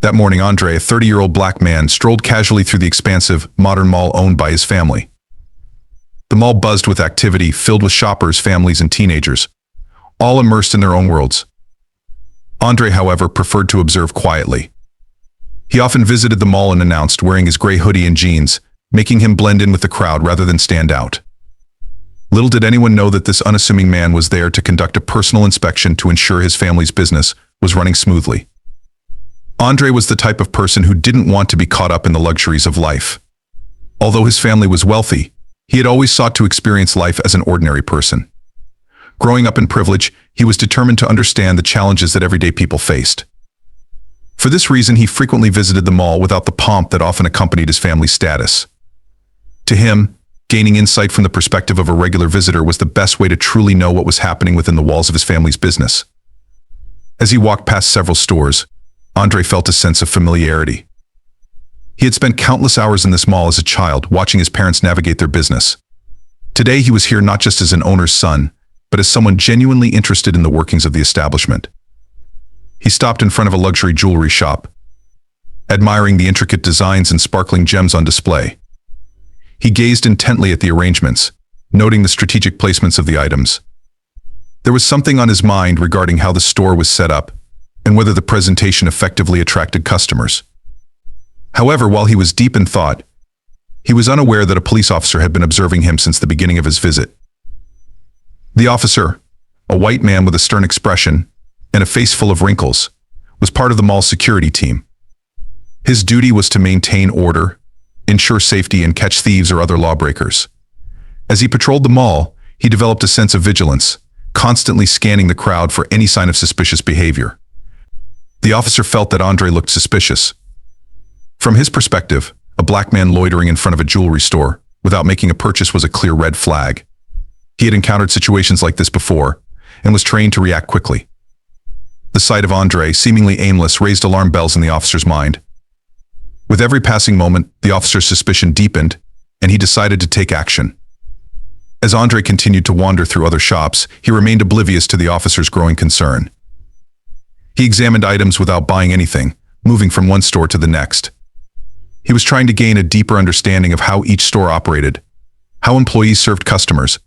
That morning, Andre, a 30-year-old black man, strolled casually through the expansive, modern mall owned by his family. The mall buzzed with activity, filled with shoppers, families, and teenagers, all immersed in their own worlds. Andre, however, preferred to observe quietly. He often visited the mall unannounced, wearing his gray hoodie and jeans, making him blend in with the crowd rather than stand out. Little did anyone know that this unassuming man was there to conduct a personal inspection to ensure his family's business was running smoothly. Andre was the type of person who didn't want to be caught up in the luxuries of life. Although his family was wealthy, he had always sought to experience life as an ordinary person. Growing up in privilege, he was determined to understand the challenges that everyday people faced. For this reason, he frequently visited the mall without the pomp that often accompanied his family's status. To him, gaining insight from the perspective of a regular visitor was the best way to truly know what was happening within the walls of his family's business. As he walked past several stores, Andre felt a sense of familiarity. He had spent countless hours in this mall as a child, watching his parents navigate their business. Today, he was here not just as an owner's son, but as someone genuinely interested in the workings of the establishment. He stopped in front of a luxury jewelry shop, admiring the intricate designs and sparkling gems on display. He gazed intently at the arrangements, noting the strategic placements of the items. There was something on his mind regarding how the store was set up and whether the presentation effectively attracted customers. However, while he was deep in thought, he was unaware that a police officer had been observing him since the beginning of his visit. The officer, a white man with a stern expression and a face full of wrinkles, was part of the mall's security team. His duty was to maintain order, ensure safety, and catch thieves or other lawbreakers. As he patrolled the mall, he developed a sense of vigilance, constantly scanning the crowd for any sign of suspicious behavior. The officer felt that Andre looked suspicious. From his perspective, a black man loitering in front of a jewelry store without making a purchase was a clear red flag. He had encountered situations like this before and was trained to react quickly. The sight of Andre, seemingly aimless, raised alarm bells in the officer's mind. With every passing moment, the officer's suspicion deepened, and he decided to take action. As Andre continued to wander through other shops, he remained oblivious to the officer's growing concern. He examined items without buying anything, moving from one store to the next. He was trying to gain a deeper understanding of how each store operated, how employees served customers,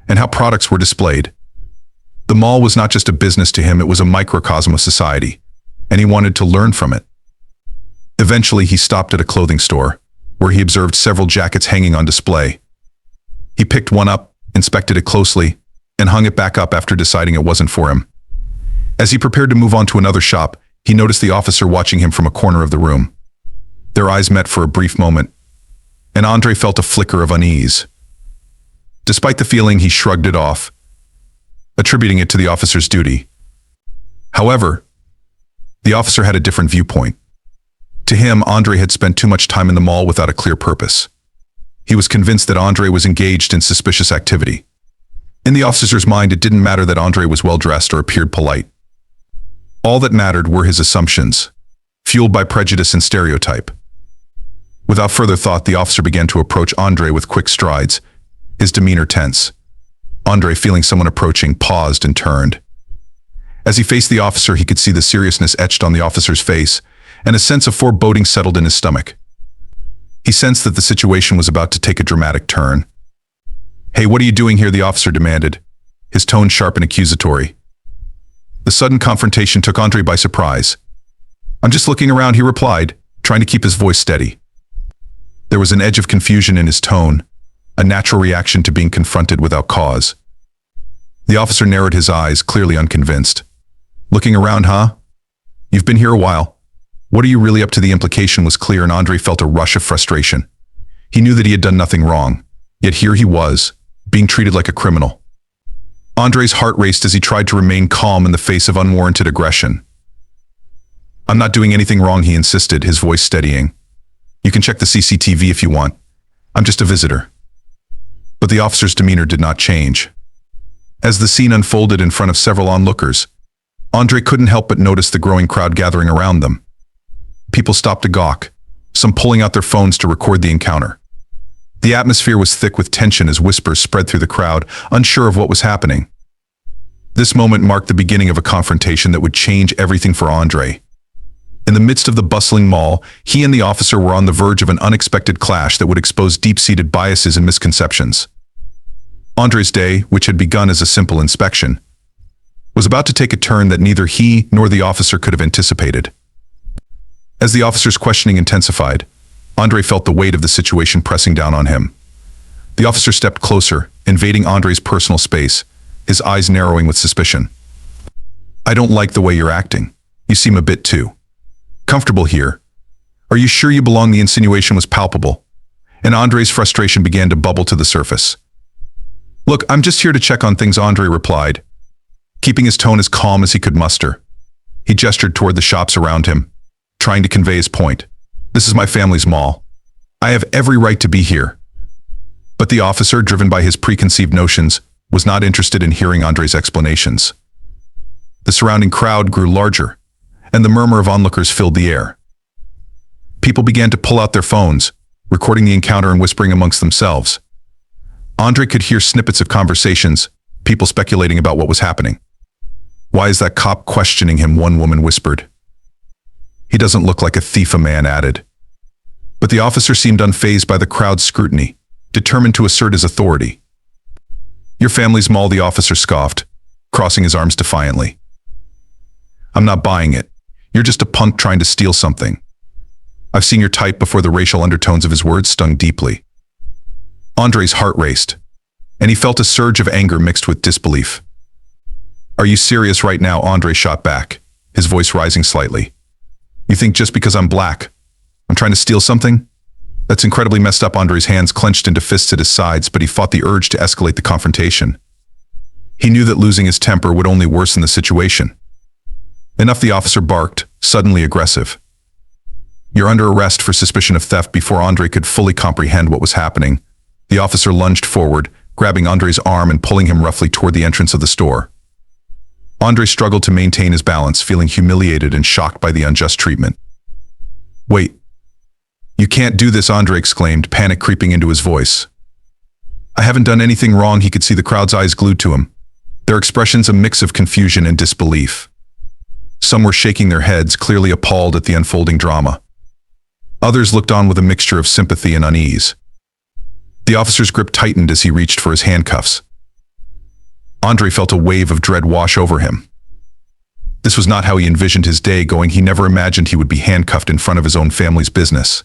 and how products were displayed. The mall was not just a business to him, it was a microcosm of society, and he wanted to learn from it. Eventually, he stopped at a clothing store, where he observed several jackets hanging on display. He picked one up, inspected it closely, and hung it back up after deciding it wasn't for him. As he prepared to move on to another shop, he noticed the officer watching him from a corner of the room. Their eyes met for a brief moment, and Andre felt a flicker of unease. Despite the feeling, he shrugged it off, attributing it to the officer's duty. However, the officer had a different viewpoint. To him, Andre had spent too much time in the mall without a clear purpose. He was convinced that Andre was engaged in suspicious activity. In the officer's mind, it didn't matter that Andre was well-dressed or appeared polite. All that mattered were his assumptions, fueled by prejudice and stereotype. Without further thought, the officer began to approach Andre with quick strides, his demeanor tense. Andre, feeling someone approaching, paused and turned. As he faced the officer, he could see the seriousness etched on the officer's face, and a sense of foreboding settled in his stomach. He sensed that the situation was about to take a dramatic turn. "Hey, what are you doing here?" the officer demanded, his tone sharp and accusatory. The sudden confrontation took Andre by surprise. "I'm just looking around," he replied, trying to keep his voice steady. There was an edge of confusion in his tone, a natural reaction to being confronted without cause. The officer narrowed his eyes, clearly unconvinced. "Looking around, huh? You've been here a while. What are you really up to?" The implication was clear, and Andre felt a rush of frustration. He knew that he had done nothing wrong, yet here he was, being treated like a criminal. Andre's heart raced as he tried to remain calm in the face of unwarranted aggression. "I'm not doing anything wrong," he insisted, his voice steadying. "You can check the CCTV if you want. I'm just a visitor." But the officer's demeanor did not change. As the scene unfolded in front of several onlookers, Andre couldn't help but notice the growing crowd gathering around them. People stopped to gawk, some pulling out their phones to record the encounter. The atmosphere was thick with tension as whispers spread through the crowd, unsure of what was happening. This moment marked the beginning of a confrontation that would change everything for Andre. In the midst of the bustling mall, he and the officer were on the verge of an unexpected clash that would expose deep-seated biases and misconceptions. Andre's day, which had begun as a simple inspection, was about to take a turn that neither he nor the officer could have anticipated. As the officer's questioning intensified, Andre felt the weight of the situation pressing down on him. The officer stepped closer, invading Andre's personal space, his eyes narrowing with suspicion. "I don't like the way you're acting. You seem a bit too comfortable here. Are you sure you belong?" The insinuation was palpable, and Andre's frustration began to bubble to the surface. "Look, I'm just here to check on things," Andre replied, keeping his tone as calm as he could muster. He gestured toward the shops around him, trying to convey his point. "This is my family's mall. I have every right to be here." But the officer, driven by his preconceived notions, was not interested in hearing Andre's explanations. The surrounding crowd grew larger, and the murmur of onlookers filled the air. People began to pull out their phones, recording the encounter and whispering amongst themselves. Andre could hear snippets of conversations, people speculating about what was happening. "Why is that cop questioning him?" one woman whispered. "He doesn't look like a thief," a man added. But the officer seemed unfazed by the crowd's scrutiny, determined to assert his authority. "Your family's mall," the officer scoffed, crossing his arms defiantly. "I'm not buying it. You're just a punk trying to steal something. I've seen your type before." The racial undertones of his words stung deeply. Andre's heart raced, and he felt a surge of anger mixed with disbelief. "Are you serious right now?" Andre shot back, his voice rising slightly. "You think just because I'm black, I'm trying to steal something? That's incredibly messed up." Andre's hands clenched into fists at his sides, but he fought the urge to escalate the confrontation. He knew that losing his temper would only worsen the situation. "Enough," the officer barked, suddenly aggressive. "You're under arrest for suspicion of theft." Before Andre could fully comprehend what was happening, the officer lunged forward, grabbing Andre's arm and pulling him roughly toward the entrance of the store. Andre struggled to maintain his balance, feeling humiliated and shocked by the unjust treatment. "Wait. You can't do this," Andre exclaimed, panic creeping into his voice. "I haven't done anything wrong." He could see the crowd's eyes glued to him, their expressions a mix of confusion and disbelief. Some were shaking their heads, clearly appalled at the unfolding drama. Others looked on with a mixture of sympathy and unease. The officer's grip tightened as he reached for his handcuffs. Andre felt a wave of dread wash over him. This was not how he envisioned his day going. He never imagined he would be handcuffed in front of his own family's business.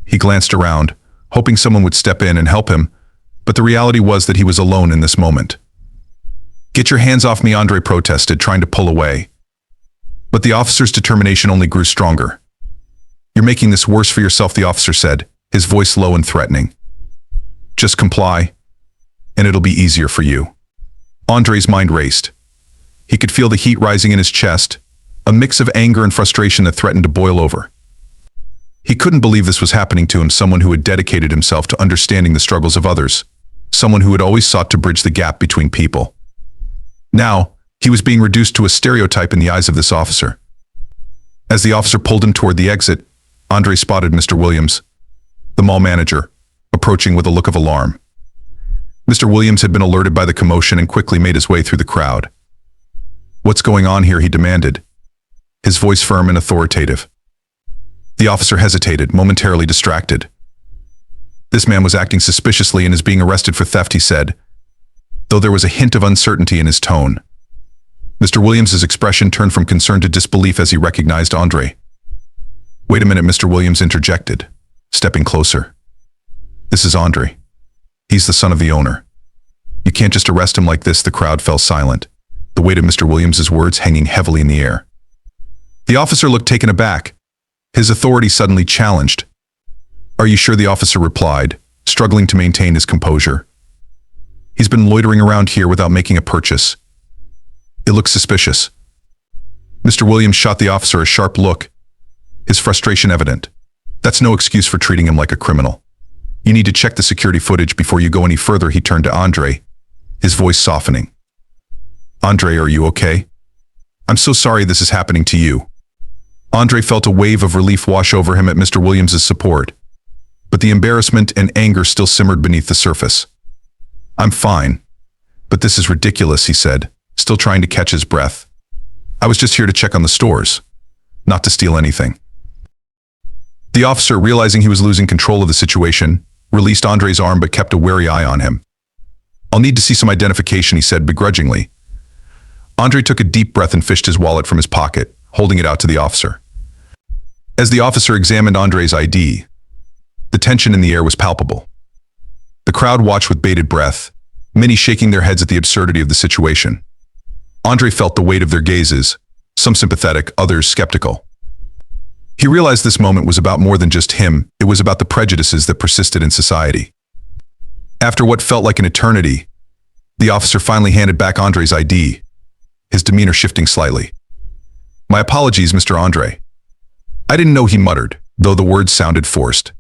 He glanced around, hoping someone would step in and help him, but the reality was that he was alone in this moment. "Get your hands off me," Andre protested, trying to pull away. But the officer's determination only grew stronger. "You're making this worse for yourself," the officer said, his voice low and threatening. "Just comply, and it'll be easier for you." Andre's mind raced. He could feel the heat rising in his chest, a mix of anger and frustration that threatened to boil over. He couldn't believe this was happening to him, someone who had dedicated himself to understanding the struggles of others, someone who had always sought to bridge the gap between people. Now, he was being reduced to a stereotype in the eyes of this officer. As the officer pulled him toward the exit, Andre spotted Mr. Williams, the mall manager, approaching with a look of alarm. Mr. Williams had been alerted by the commotion and quickly made his way through the crowd. "What's going on here?" he demanded, his voice firm and authoritative. The officer hesitated, momentarily distracted. "This man was acting suspiciously and is being arrested for theft," he said, though there was a hint of uncertainty in his tone. Mr. Williams's expression turned from concern to disbelief as he recognized Andre. "Wait a minute," Mr. Williams interjected, stepping closer. "This is Andre. He's the son of the owner. You can't just arrest him like this." The crowd fell silent, the weight of Mr. Williams's words hanging heavily in the air. The officer looked taken aback, his authority suddenly challenged. "Are you sure?" the officer replied, struggling to maintain his composure. "He's been loitering around here without making a purchase. It looks suspicious." Mr. Williams shot the officer a sharp look, his frustration evident. "That's no excuse for treating him like a criminal. You need to check the security footage before you go any further." He turned to Andre, his voice softening. "Andre, are you okay? I'm so sorry this is happening to you." Andre felt a wave of relief wash over him at Mr. Williams's support, but the embarrassment and anger still simmered beneath the surface. "I'm fine, but this is ridiculous," he said, still trying to catch his breath. "I was just here to check on the stores. not to steal anything. The officer, realizing he was losing control of the situation, released Andre's arm but kept a wary eye on him. "I'll need to see some identification," he said begrudgingly. Andre took a deep breath and fished his wallet from his pocket, holding it out to the officer. As the officer examined Andre's ID, the tension in the air was palpable. The crowd watched with bated breath, many shaking their heads at the absurdity of the situation. Andre felt the weight of their gazes, some sympathetic, others skeptical. He realized this moment was about more than just him, it was about the prejudices that persisted in society. After what felt like an eternity, the officer finally handed back Andre's ID, his demeanor shifting slightly. "My apologies, Mr. Andre." "I didn't know," he muttered, though the words sounded forced.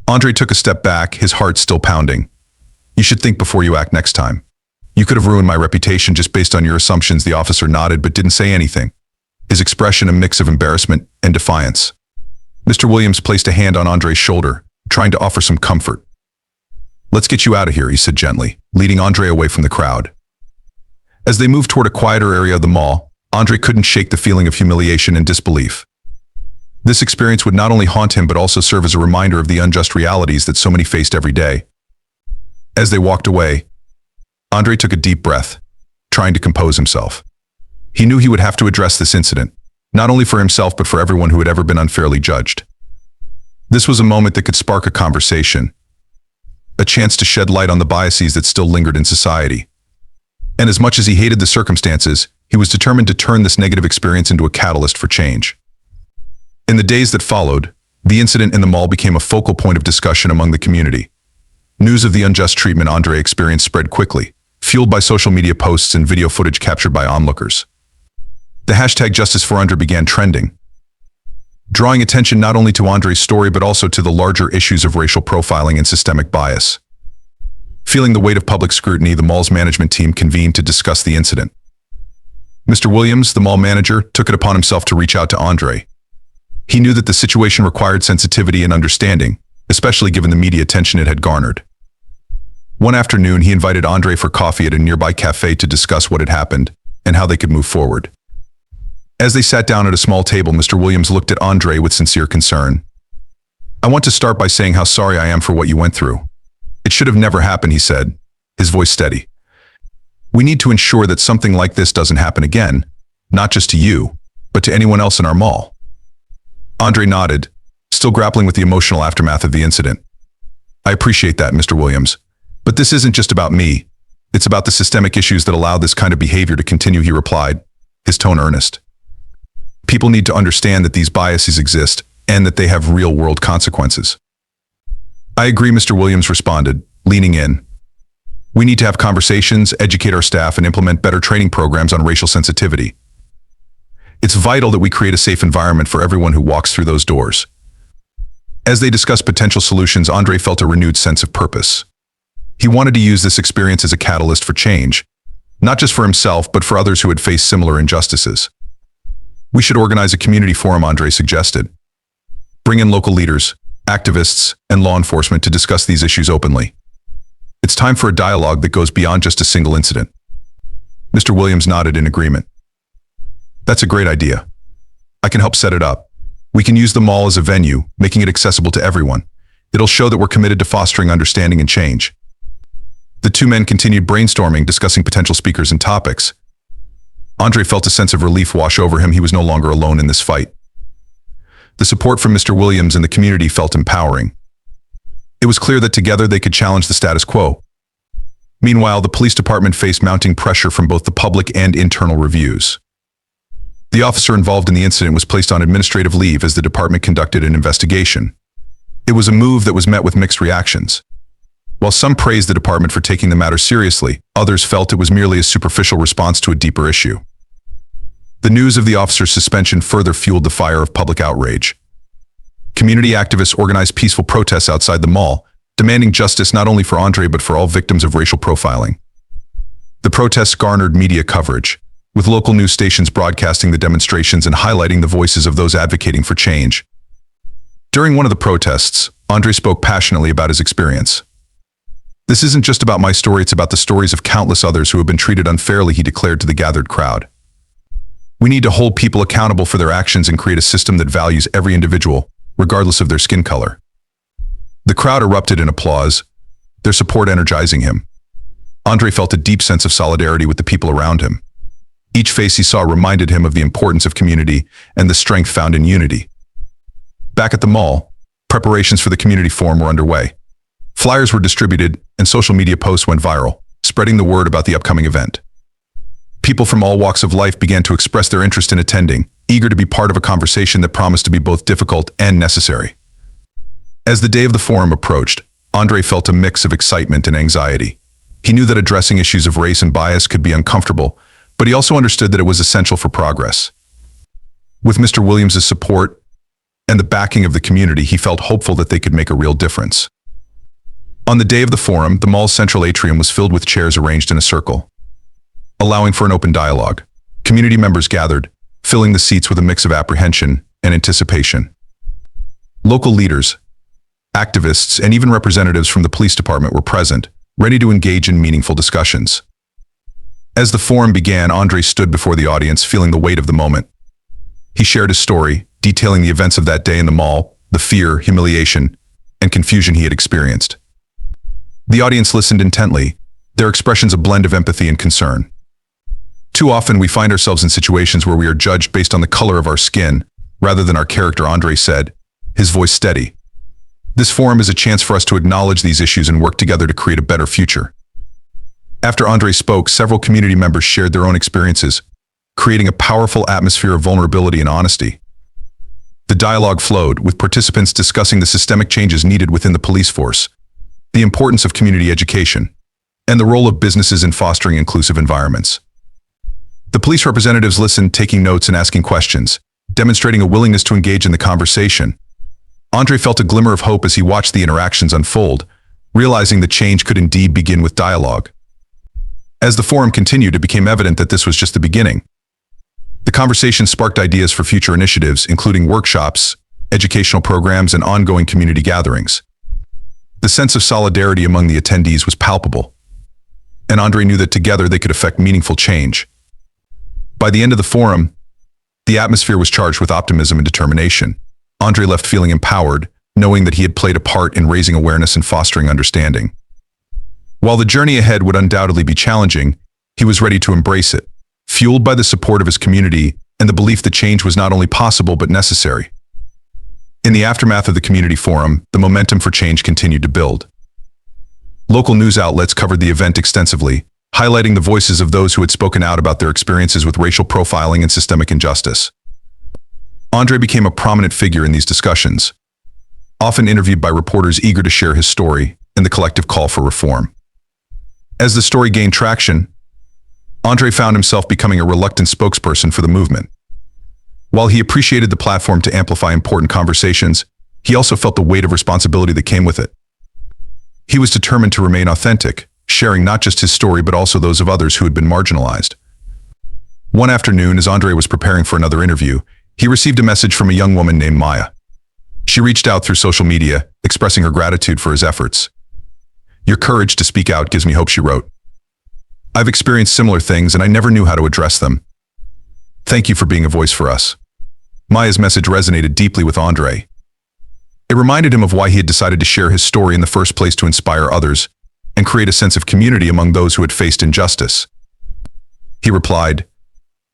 Andre took a step back, his heart still pounding. "You should think before you act next time. You could have ruined my reputation just based on your assumptions." The officer nodded but didn't say anything, his expression a mix of embarrassment and defiance. Mr. Williams placed a hand on Andre's shoulder, trying to offer some comfort. "Let's get you out of here," he said gently, leading Andre away from the crowd. As they moved toward a quieter area of the mall, Andre couldn't shake the feeling of humiliation and disbelief. This experience would not only haunt him but also serve as a reminder of the unjust realities that so many faced every day. As they walked away, Andre took a deep breath, trying to compose himself. He knew he would have to address this incident, not only for himself but for everyone who had ever been unfairly judged. This was a moment that could spark a conversation, a chance to shed light on the biases that still lingered in society. And as much as he hated the circumstances, he was determined to turn this negative experience into a catalyst for change. In the days that followed, the incident in the mall became a focal point of discussion among the community. News of the unjust treatment Andre experienced spread quickly, fueled by social media posts and video footage captured by onlookers. The hashtag Justice for Andre began trending, drawing attention not only to Andre's story but also to the larger issues of racial profiling and systemic bias. Feeling the weight of public scrutiny, the mall's management team convened to discuss the incident. Mr. Williams, the mall manager, took it upon himself to reach out to Andre. He knew that the situation required sensitivity and understanding, especially given the media attention it had garnered. One afternoon, he invited Andre for coffee at a nearby cafe to discuss what had happened and how they could move forward. As they sat down at a small table, Mr. Williams looked at Andre with sincere concern. "I want to start by saying how sorry I am for what you went through. It should have never happened," he said, his voice steady. "We need to ensure that something like this doesn't happen again, not just to you, but to anyone else in our mall." Andre nodded, still grappling with the emotional aftermath of the incident. "I appreciate that, Mr. Williams, but this isn't just about me. It's about the systemic issues that allow this kind of behavior to continue," he replied, his tone earnest. "People need to understand that these biases exist and that they have real-world consequences." "I agree," Mr. Williams responded, leaning in. "We need to have conversations, educate our staff, and implement better training programs on racial sensitivity. It's vital that we create a safe environment for everyone who walks through those doors." As they discussed potential solutions, Andre felt a renewed sense of purpose. He wanted to use this experience as a catalyst for change, not just for himself, but for others who had faced similar injustices. "We should organize a community forum," Andre suggested. "Bring in local leaders, activists, and law enforcement to discuss these issues openly. It's time for a dialogue that goes beyond just a single incident." Mr. Williams nodded in agreement. "That's a great idea. I can help set it up. We can use the mall as a venue, making it accessible to everyone. It'll show that we're committed to fostering understanding and change." The two men continued brainstorming, discussing potential speakers and topics. Andre felt a sense of relief wash over him. He was no longer alone in this fight. The support from Mr. Williams and the community felt empowering. It was clear that together they could challenge the status quo. Meanwhile, the police department faced mounting pressure from both the public and internal reviews. The officer involved in the incident was placed on administrative leave as the department conducted an investigation. It was a move that was met with mixed reactions. While some praised the department for taking the matter seriously, others felt it was merely a superficial response to a deeper issue. The news of the officer's suspension further fueled the fire of public outrage. Community activists organized peaceful protests outside the mall, demanding justice not only for Andre but for all victims of racial profiling. The protests garnered media coverage, with local news stations broadcasting the demonstrations and highlighting the voices of those advocating for change. During one of the protests, Andre spoke passionately about his experience. "This isn't just about my story, it's about the stories of countless others who have been treated unfairly," he declared to the gathered crowd. We need to hold people accountable for their actions and create a system that values every individual, regardless of their skin color. The crowd erupted in applause, their support energizing him. Andre felt a deep sense of solidarity with the people around him. Each face he saw reminded him of the importance of community and the strength found in unity. Back at the mall, preparations for the community forum were underway. Flyers were distributed and social media posts went viral, spreading the word about the upcoming event. People from all walks of life began to express their interest in attending, eager to be part of a conversation that promised to be both difficult and necessary. As the day of the forum approached, Andre felt a mix of excitement and anxiety. He knew that addressing issues of race and bias could be uncomfortable, but he also understood that it was essential for progress. With Mr. Williams' support and the backing of the community, he felt hopeful that they could make a real difference. On the day of the forum, the mall's central atrium was filled with chairs arranged in a circle, allowing for an open dialogue. Community members gathered, filling the seats with a mix of apprehension and anticipation. Local leaders, activists, and even representatives from the police department were present, ready to engage in meaningful discussions. As the forum began, Andre stood before the audience, feeling the weight of the moment. He shared his story, detailing the events of that day in the mall, the fear, humiliation, and confusion he had experienced. The audience listened intently, their expressions a blend of empathy and concern. Too often we find ourselves in situations where we are judged based on the color of our skin, rather than our character, Andre said, his voice steady. This forum is a chance for us to acknowledge these issues and work together to create a better future. After Andre spoke, several community members shared their own experiences, creating a powerful atmosphere of vulnerability and honesty. The dialogue flowed, with participants discussing the systemic changes needed within the police force, the importance of community education, and the role of businesses in fostering inclusive environments. The police representatives listened, taking notes and asking questions, demonstrating a willingness to engage in the conversation. Andre felt a glimmer of hope as he watched the interactions unfold, realizing that change could indeed begin with dialogue. As the forum continued, it became evident that this was just the beginning. The conversation sparked ideas for future initiatives, including workshops, educational programs, and ongoing community gatherings. The sense of solidarity among the attendees was palpable, and Andre knew that together they could effect meaningful change. By the end of the forum, the atmosphere was charged with optimism and determination. Andre left feeling empowered, knowing that he had played a part in raising awareness and fostering understanding. While the journey ahead would undoubtedly be challenging, he was ready to embrace it, fueled by the support of his community and the belief that change was not only possible but necessary. In the aftermath of the community forum, the momentum for change continued to build. Local news outlets covered the event extensively, highlighting the voices of those who had spoken out about their experiences with racial profiling and systemic injustice. Andre became a prominent figure in these discussions, often interviewed by reporters eager to share his story and the collective call for reform. As the story gained traction, Andre found himself becoming a reluctant spokesperson for the movement. While he appreciated the platform to amplify important conversations, he also felt the weight of responsibility that came with it. He was determined to remain authentic, sharing not just his story but also those of others who had been marginalized. One afternoon, as Andre was preparing for another interview, he received a message from a young woman named Maya. She reached out through social media, expressing her gratitude for his efforts. "Your courage to speak out gives me hope," she wrote. "I've experienced similar things and I never knew how to address them. Thank you for being a voice for us." Maya's message resonated deeply with Andre. It reminded him of why he had decided to share his story in the first place, to inspire others and create a sense of community among those who had faced injustice. He replied,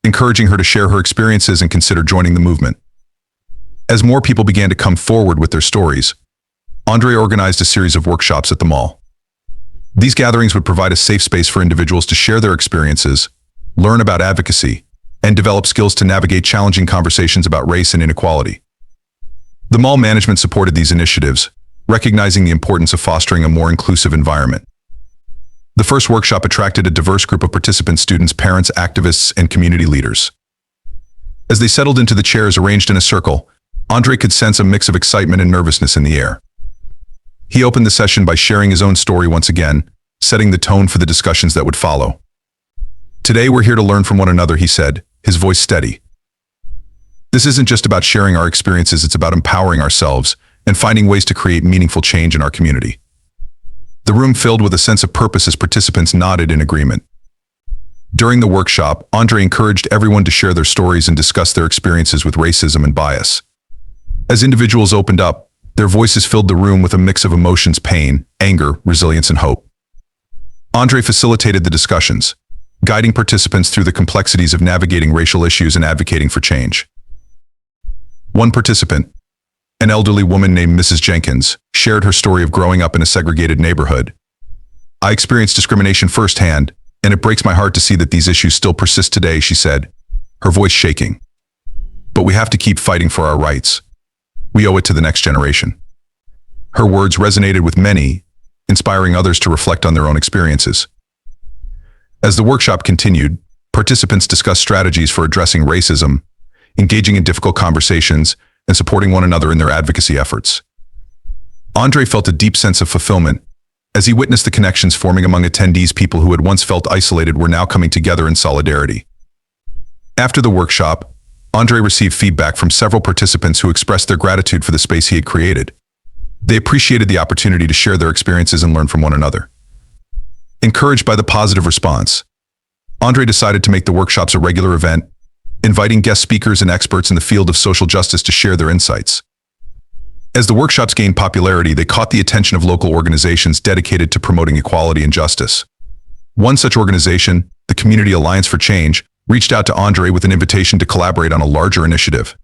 encouraging her to share her experiences and consider joining the movement. As more people began to come forward with their stories, Andre organized a series of workshops at the mall. These gatherings would provide a safe space for individuals to share their experiences, learn about advocacy, and develop skills to navigate challenging conversations about race and inequality. The mall management supported these initiatives, recognizing the importance of fostering a more inclusive environment. The first workshop attracted a diverse group of participants: students, parents, activists, and community leaders. As they settled into the chairs arranged in a circle, Andre could sense a mix of excitement and nervousness in the air. He opened the session by sharing his own story once again, setting the tone for the discussions that would follow. "Today we're here to learn from one another," he said, his voice steady. "This isn't just about sharing our experiences, it's about empowering ourselves and finding ways to create meaningful change in our community." The room filled with a sense of purpose as participants nodded in agreement. During the workshop, Andre encouraged everyone to share their stories and discuss their experiences with racism and bias. As individuals opened up, their voices filled the room with a mix of emotions: pain, anger, resilience, and hope. Andre facilitated the discussions, guiding participants through the complexities of navigating racial issues and advocating for change. One participant, an elderly woman named Mrs. Jenkins, shared her story of growing up in a segregated neighborhood. "I experienced discrimination firsthand, and it breaks my heart to see that these issues still persist today," she said, her voice shaking. "But we have to keep fighting for our rights. We owe it to the next generation." Her words resonated with many, inspiring others to reflect on their own experiences. As the workshop continued, participants discussed strategies for addressing racism, engaging in difficult conversations, and supporting one another in their advocacy efforts. Andre felt a deep sense of fulfillment as he witnessed the connections forming among attendees. People who had once felt isolated were now coming together in solidarity. After the workshop, Andre received feedback from several participants who expressed their gratitude for the space he had created. They appreciated the opportunity to share their experiences and learn from one another. Encouraged by the positive response, Andre decided to make the workshops a regular event, inviting guest speakers and experts in the field of social justice to share their insights. As the workshops gained popularity, they caught the attention of local organizations dedicated to promoting equality and justice. One such organization, the Community Alliance for Change, reached out to Andre with an invitation to collaborate on a larger initiative.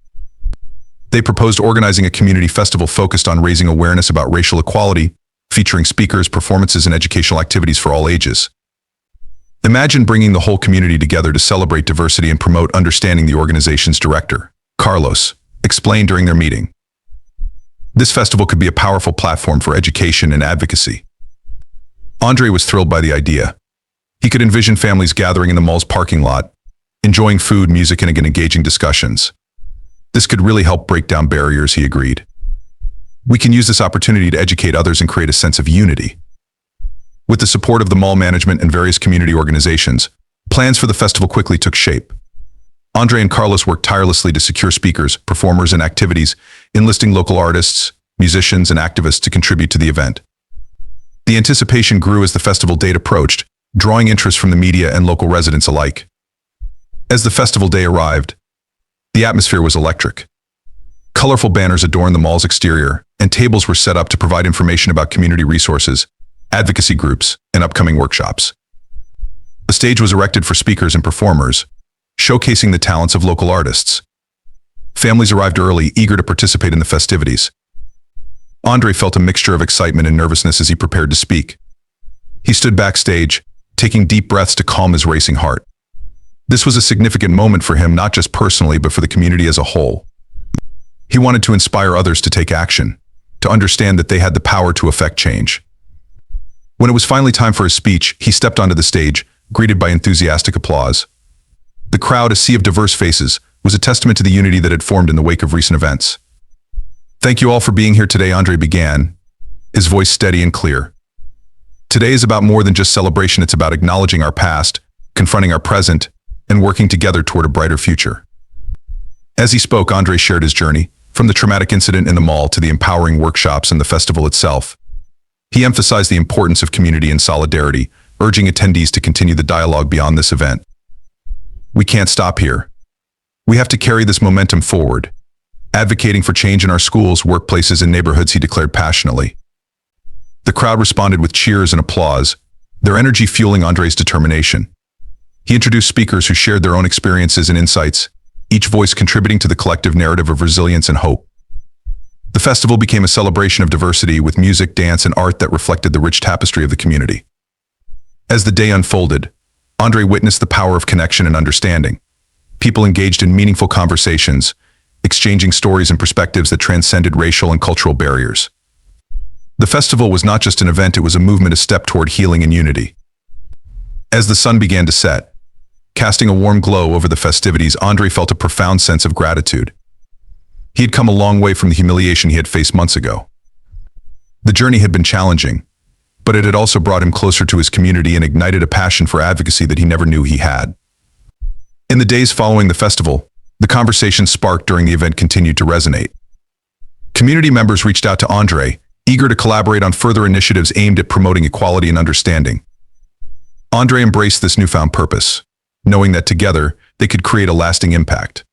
They proposed organizing a community festival focused on raising awareness about racial equality, featuring speakers, performances, and educational activities for all ages. Imagine bringing the whole community together to celebrate diversity and promote understanding, the organization's director, Carlos, explained during their meeting. This festival could be a powerful platform for education and advocacy. Andre was thrilled by the idea. He could envision families gathering in the mall's parking lot, enjoying food, music, and engaging discussions. This could really help break down barriers, he agreed. "We can use this opportunity to educate others and create a sense of unity." With the support of the mall management and various community organizations, plans for the festival quickly took shape. Andre and Carlos worked tirelessly to secure speakers, performers, and activities, enlisting local artists, musicians, and activists to contribute to the event. The anticipation grew as the festival date approached, drawing interest from the media and local residents alike. As the festival day arrived, the atmosphere was electric. Colorful banners adorned the mall's exterior, and tables were set up to provide information about community resources, advocacy groups, and upcoming workshops. A stage was erected for speakers and performers, showcasing the talents of local artists. Families arrived early, eager to participate in the festivities. Andre felt a mixture of excitement and nervousness as he prepared to speak. He stood backstage, taking deep breaths to calm his racing heart. This was a significant moment for him, not just personally, but for the community as a whole. He wanted to inspire others to take action, to understand that they had the power to affect change. When it was finally time for his speech, he stepped onto the stage, greeted by enthusiastic applause. The crowd, a sea of diverse faces, was a testament to the unity that had formed in the wake of recent events. "Thank you all for being here today," Andre began, his voice steady and clear. "Today is about more than just celebration. It's about acknowledging our past, confronting our present, and working together toward a brighter future." As he spoke, Andre shared his journey, from the traumatic incident in the mall to the empowering workshops and the festival itself. He emphasized the importance of community and solidarity, urging attendees to continue the dialogue beyond this event. "We can't stop here. We have to carry this momentum forward, advocating for change in our schools, workplaces, and neighborhoods," he declared passionately. The crowd responded with cheers and applause, their energy fueling Andre's determination. He introduced speakers who shared their own experiences and insights, each voice contributing to the collective narrative of resilience and hope. The festival became a celebration of diversity, with music, dance, and art that reflected the rich tapestry of the community. As the day unfolded, Andre witnessed the power of connection and understanding. People engaged in meaningful conversations, exchanging stories and perspectives that transcended racial and cultural barriers. The festival was not just an event, it was a movement, a step toward healing and unity. As the sun began to set, casting a warm glow over the festivities, Andre felt a profound sense of gratitude. He had come a long way from the humiliation he had faced months ago. The journey had been challenging, but it had also brought him closer to his community and ignited a passion for advocacy that he never knew he had. In the days following the festival, the conversations sparked during the event continued to resonate. Community members reached out to Andre, eager to collaborate on further initiatives aimed at promoting equality and understanding. Andre embraced this newfound purpose, knowing that together they could create a lasting impact.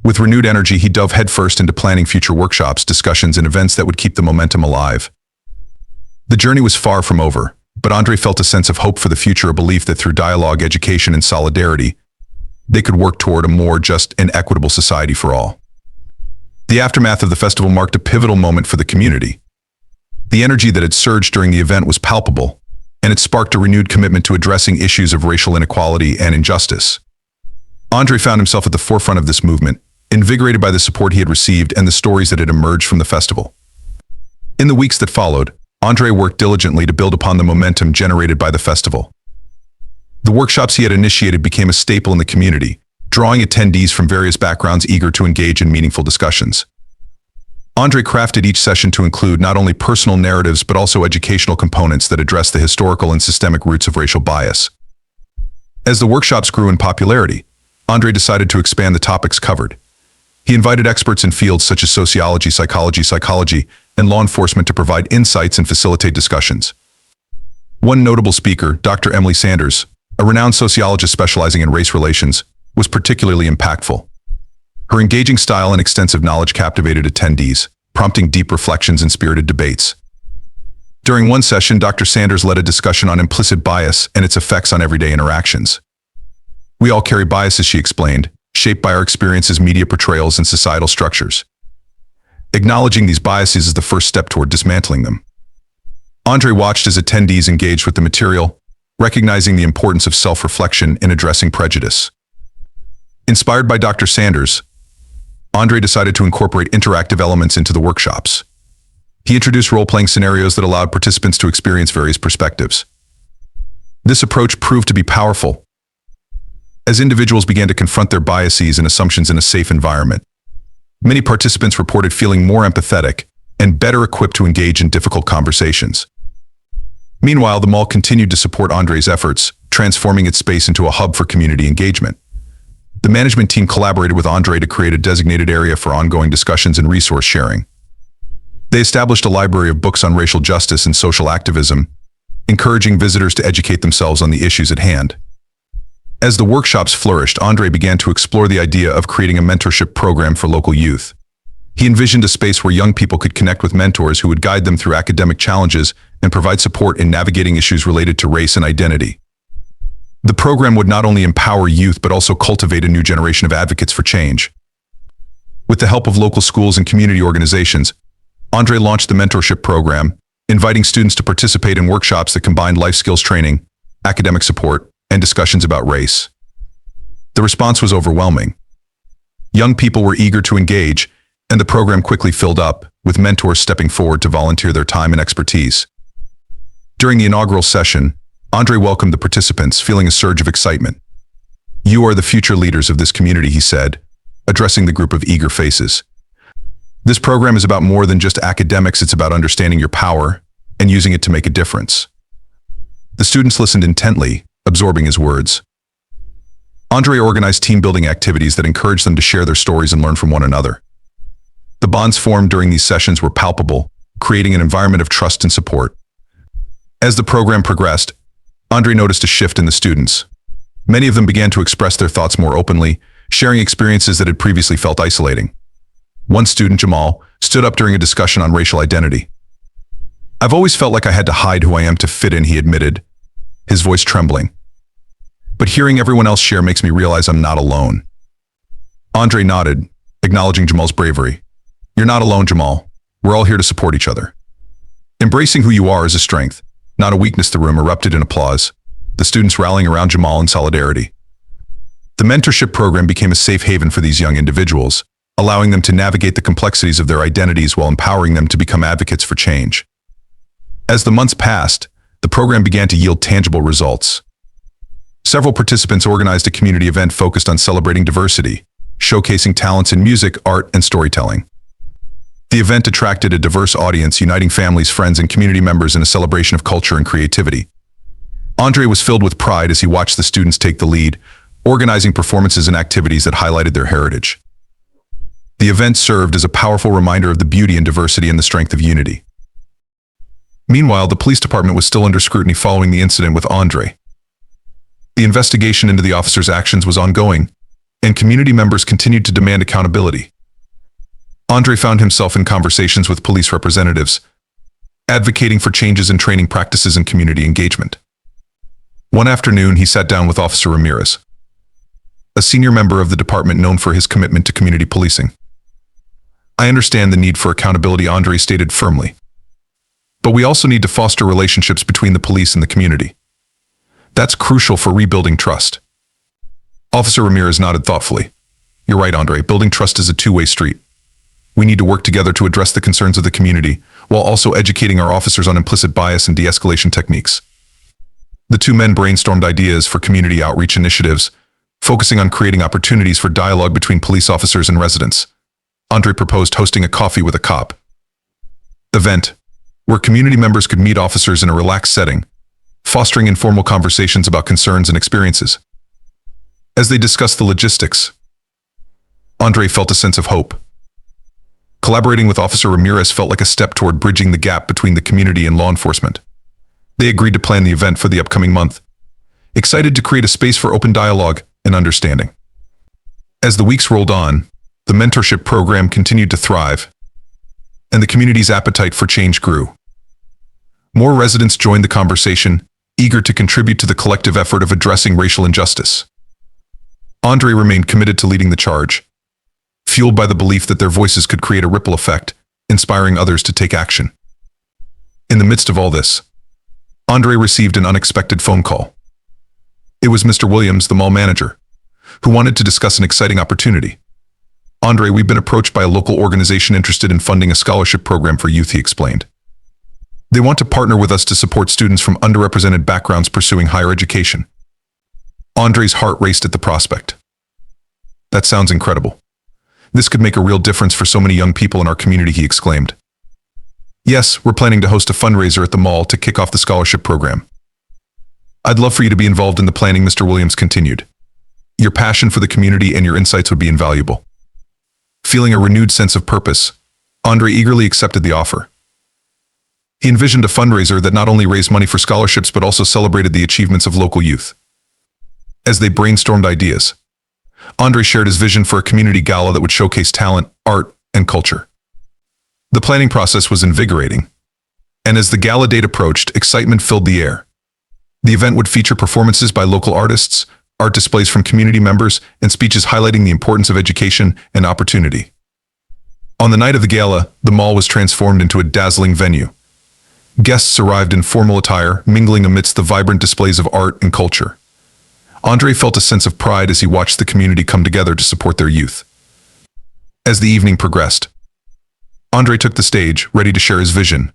With renewed energy, he dove headfirst into planning future workshops, discussions, and events that would keep the momentum alive. The journey was far from over, but Andre felt a sense of hope for the future, a belief that through dialogue, education, and solidarity, they could work toward a more just and equitable society for all. The aftermath of the festival marked a pivotal moment for the community. The energy that had surged during the event was palpable, and it sparked a renewed commitment to addressing issues of racial inequality and injustice. Andre found himself at the forefront of this movement, invigorated by the support he had received and the stories that had emerged from the festival. In the weeks that followed, Andre worked diligently to build upon the momentum generated by the festival. The workshops he had initiated became a staple in the community, drawing attendees from various backgrounds eager to engage in meaningful discussions. Andre crafted each session to include not only personal narratives but also educational components that address the historical and systemic roots of racial bias. As the workshops grew in popularity, Andre decided to expand the topics covered. He invited experts in fields such as sociology, psychology, and law enforcement to provide insights and facilitate discussions. One notable speaker, Dr. Emily Sanders, a renowned sociologist specializing in race relations, was particularly impactful. Her engaging style and extensive knowledge captivated attendees, prompting deep reflections and spirited debates. During one session, Dr. Sanders led a discussion on implicit bias and its effects on everyday interactions. "We all carry biases," she explained, "shaped by our experiences, media portrayals, and societal structures. Acknowledging these biases is the first step toward dismantling them." Andre watched as attendees engaged with the material, recognizing the importance of self-reflection in addressing prejudice. Inspired by Dr. Sanders, Andre decided to incorporate interactive elements into the workshops. He introduced role-playing scenarios that allowed participants to experience various perspectives. This approach proved to be powerful, as individuals began to confront their biases and assumptions in a safe environment. Many participants reported feeling more empathetic and better equipped to engage in difficult conversations. Meanwhile, the mall continued to support Andre's efforts, transforming its space into a hub for community engagement. The management team collaborated with Andre to create a designated area for ongoing discussions and resource sharing. They established a library of books on racial justice and social activism, encouraging visitors to educate themselves on the issues at hand. As the workshops flourished, Andre began to explore the idea of creating a mentorship program for local youth. He envisioned a space where young people could connect with mentors who would guide them through academic challenges and provide support in navigating issues related to race and identity. The program would not only empower youth but also cultivate a new generation of advocates for change. With the help of local schools and community organizations, Andre launched the mentorship program, inviting students to participate in workshops that combined life skills training, academic support, and discussions about race. The response was overwhelming. Young people were eager to engage, and the program quickly filled up, with mentors stepping forward to volunteer their time and expertise. During the inaugural session, Andre welcomed the participants, feeling a surge of excitement. "You are the future leaders of this community," he said, addressing the group of eager faces. "This program is about more than just academics, it's about understanding your power and using it to make a difference." The students listened intently, absorbing his words. Andre organized team-building activities that encouraged them to share their stories and learn from one another. The bonds formed during these sessions were palpable, creating an environment of trust and support. As the program progressed, Andre noticed a shift in the students. Many of them began to express their thoughts more openly, sharing experiences that had previously felt isolating. One student, Jamal, stood up during a discussion on racial identity. "I've always felt like I had to hide who I am to fit in," he admitted, his voice trembling. "But hearing everyone else share makes me realize I'm not alone." Andre nodded, acknowledging Jamal's bravery. "You're not alone, Jamal. We're all here to support each other." Embracing who you are is a strength, not a weakness. The room erupted in applause, the students rallying around Jamal in solidarity. The mentorship program became a safe haven for these young individuals, allowing them to navigate the complexities of their identities while empowering them to become advocates for change. As the months passed, the program began to yield tangible results. Several participants organized a community event focused on celebrating diversity, showcasing talents in music, art, and storytelling. The event attracted a diverse audience, uniting families, friends, and community members in a celebration of culture and creativity. Andre was filled with pride as he watched the students take the lead, organizing performances and activities that highlighted their heritage. The event served as a powerful reminder of the beauty and diversity and the strength of unity. Meanwhile, the police department was still under scrutiny following the incident with Andre. The investigation into the officer's actions was ongoing, and community members continued to demand accountability. Andre found himself in conversations with police representatives, advocating for changes in training practices and community engagement. One afternoon, he sat down with Officer Ramirez, a senior member of the department known for his commitment to community policing. "I understand the need for accountability," Andre stated firmly. "But we also need to foster relationships between the police and the community. That's crucial for rebuilding trust." Officer Ramirez nodded thoughtfully. "You're right, Andre. Building trust is a two-way street. We need to work together to address the concerns of the community, while also educating our officers on implicit bias and de-escalation techniques." The two men brainstormed ideas for community outreach initiatives, focusing on creating opportunities for dialogue between police officers and residents. Andre proposed hosting a coffee with a cop event, where community members could meet officers in a relaxed setting, fostering informal conversations about concerns and experiences. As they discussed the logistics, Andre felt a sense of hope. Collaborating with Officer Ramirez felt like a step toward bridging the gap between the community and law enforcement. They agreed to plan the event for the upcoming month, excited to create a space for open dialogue and understanding. As the weeks rolled on, the mentorship program continued to thrive, and the community's appetite for change grew. More residents joined the conversation, eager to contribute to the collective effort of addressing racial injustice. Andre remained committed to leading the charge, fueled by the belief that their voices could create a ripple effect, inspiring others to take action. In the midst of all this, Andre received an unexpected phone call. It was Mr. Williams, the mall manager, who wanted to discuss an exciting opportunity. "Andre, we've been approached by a local organization interested in funding a scholarship program for youth," he explained. "They want to partner with us to support students from underrepresented backgrounds pursuing higher education." Andre's heart raced at the prospect. "That sounds incredible. This could make a real difference for so many young people in our community," he exclaimed. "Yes, we're planning to host a fundraiser at the mall to kick off the scholarship program. I'd love for you to be involved in the planning," Mr. Williams continued. "Your passion for the community and your insights would be invaluable." Feeling a renewed sense of purpose, Andre eagerly accepted the offer. He envisioned a fundraiser that not only raised money for scholarships but also celebrated the achievements of local youth. As they brainstormed ideas, Andre shared his vision for a community gala that would showcase talent, art, and culture. The planning process was invigorating, and as the gala date approached, excitement filled the air. The event would feature performances by local artists, art displays from community members, and speeches highlighting the importance of education and opportunity. On the night of the gala, the mall was transformed into a dazzling venue. Guests arrived in formal attire, mingling amidst the vibrant displays of art and culture. Andre felt a sense of pride as he watched the community come together to support their youth. As the evening progressed, Andre took the stage, ready to share his vision.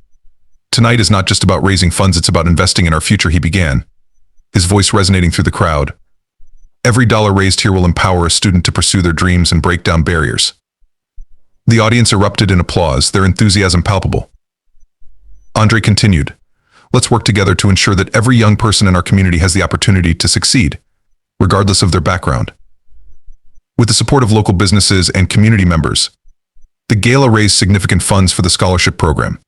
"Tonight is not just about raising funds, it's about investing in our future," he began, his voice resonating through the crowd. "Every dollar raised here will empower a student to pursue their dreams and break down barriers." The audience erupted in applause, their enthusiasm palpable. Andre continued, "Let's work together to ensure that every young person in our community has the opportunity to succeed, regardless of their background." With the support of local businesses and community members, the gala raised significant funds for the scholarship program.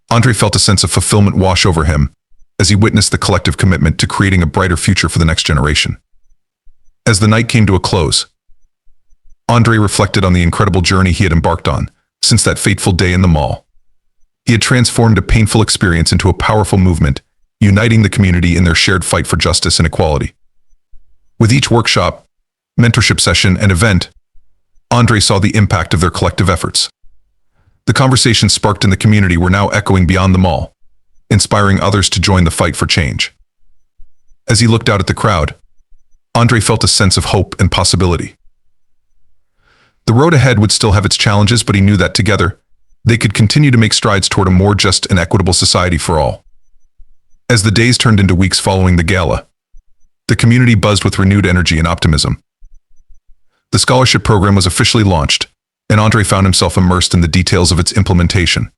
Andre felt a sense of fulfillment wash over him as he witnessed the collective commitment to creating a brighter future for the next generation. As the night came to a close, Andre reflected on the incredible journey he had embarked on since that fateful day in the mall. He had transformed a painful experience into a powerful movement, uniting the community in their shared fight for justice and equality. With each workshop, mentorship session, and event, Andre saw the impact of their collective efforts. The conversations sparked in the community were now echoing beyond the mall, inspiring others to join the fight for change. As he looked out at the crowd, Andre felt a sense of hope and possibility. The road ahead would still have its challenges, but he knew that together, they could continue to make strides toward a more just and equitable society for all. As the days turned into weeks following the gala, the community buzzed with renewed energy and optimism. The scholarship program was officially launched, and Andre found himself immersed in the details of its implementation.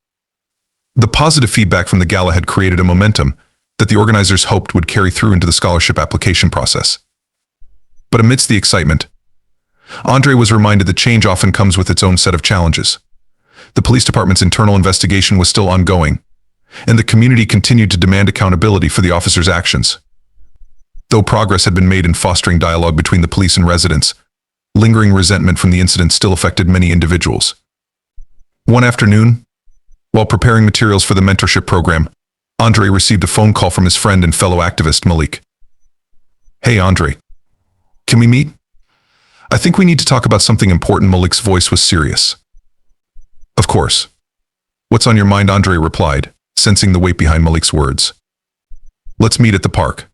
The positive feedback from the gala had created a momentum that the organizers hoped would carry through into the scholarship application process. But amidst the excitement, Andre was reminded that change often comes with its own set of challenges. The police department's internal investigation was still ongoing, and the community continued to demand accountability for the officers' actions. Though progress had been made in fostering dialogue between the police and residents, lingering resentment from the incident still affected many individuals. One afternoon, while preparing materials for the mentorship program, Andre received a phone call from his friend and fellow activist, Malik. "Hey, Andre. Can we meet? I think we need to talk about something important." Malik's voice was serious. "Of course. What's on your mind?" Andre replied, sensing the weight behind Malik's words. "Let's meet at the park.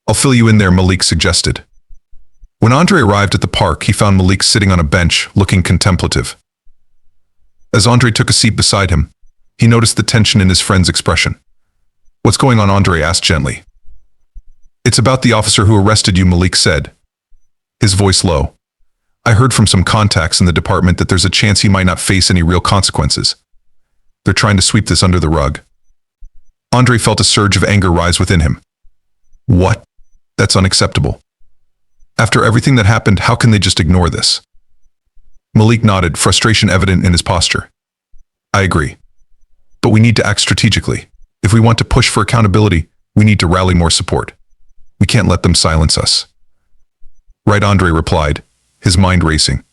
I'll fill you in there," Malik suggested. When Andre arrived at the park, he found Malik sitting on a bench, looking contemplative. As Andre took a seat beside him, he noticed the tension in his friend's expression. "What's going on?" Andre asked gently. "It's about the officer who arrested you," Malik said, his voice low. "I heard from some contacts in the department that there's a chance he might not face any real consequences. They're trying to sweep this under the rug." Andre felt a surge of anger rise within him. "What? That's unacceptable. After everything that happened, how can they just ignore this?" Malik nodded, frustration evident in his posture. "I agree. But we need to act strategically. If we want to push for accountability, we need to rally more support. We can't let them silence us." "Right," Andre replied, his mind racing.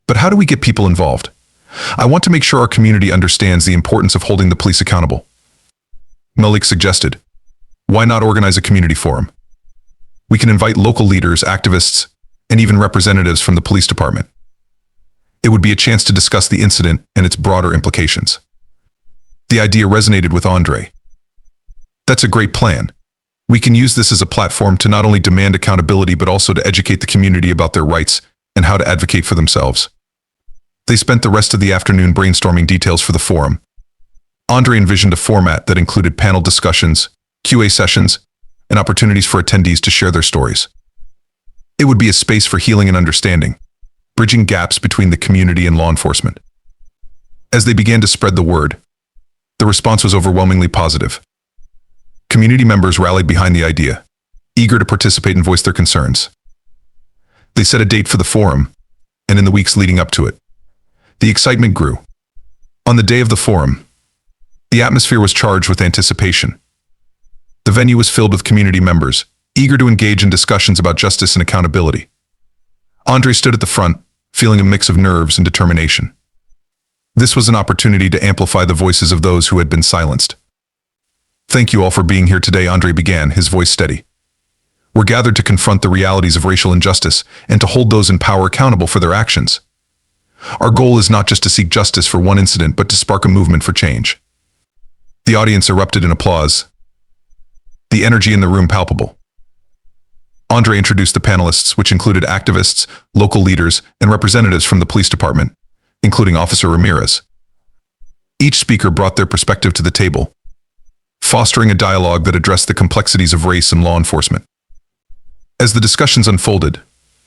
"But how do we get people involved? I want to make sure our community understands the importance of holding the police accountable." Malik suggested, "Why not organize a community forum? We can invite local leaders, activists, and even representatives from the police department. It would be a chance to discuss the incident and its broader implications." The idea resonated with Andre. "That's a great plan. We can use this as a platform to not only demand accountability but also to educate the community about their rights and how to advocate for themselves." They spent the rest of the afternoon brainstorming details for the forum. Andre envisioned a format that included panel discussions, QA sessions, and opportunities for attendees to share their stories. It would be a space for healing and understanding, bridging gaps between the community and law enforcement. As they began to spread the word, the response was overwhelmingly positive. Community members rallied behind the idea, eager to participate and voice their concerns. They set a date for the forum, and in the weeks leading up to it, the excitement grew. On the day of the forum, the atmosphere was charged with anticipation. The venue was filled with community members, eager to engage in discussions about justice and accountability. Andre stood at the front, feeling a mix of nerves and determination. This was an opportunity to amplify the voices of those who had been silenced. "Thank you all for being here today," Andre began, his voice steady. "We're gathered to confront the realities of racial injustice and to hold those in power accountable for their actions. Our goal is not just to seek justice for one incident, but to spark a movement for change." The audience erupted in applause, the energy in the room palpable. Andre introduced the panelists, which included activists, local leaders, and representatives from the police department, including Officer Ramirez. Each speaker brought their perspective to the table, fostering a dialogue that addressed the complexities of race and law enforcement. As the discussions unfolded,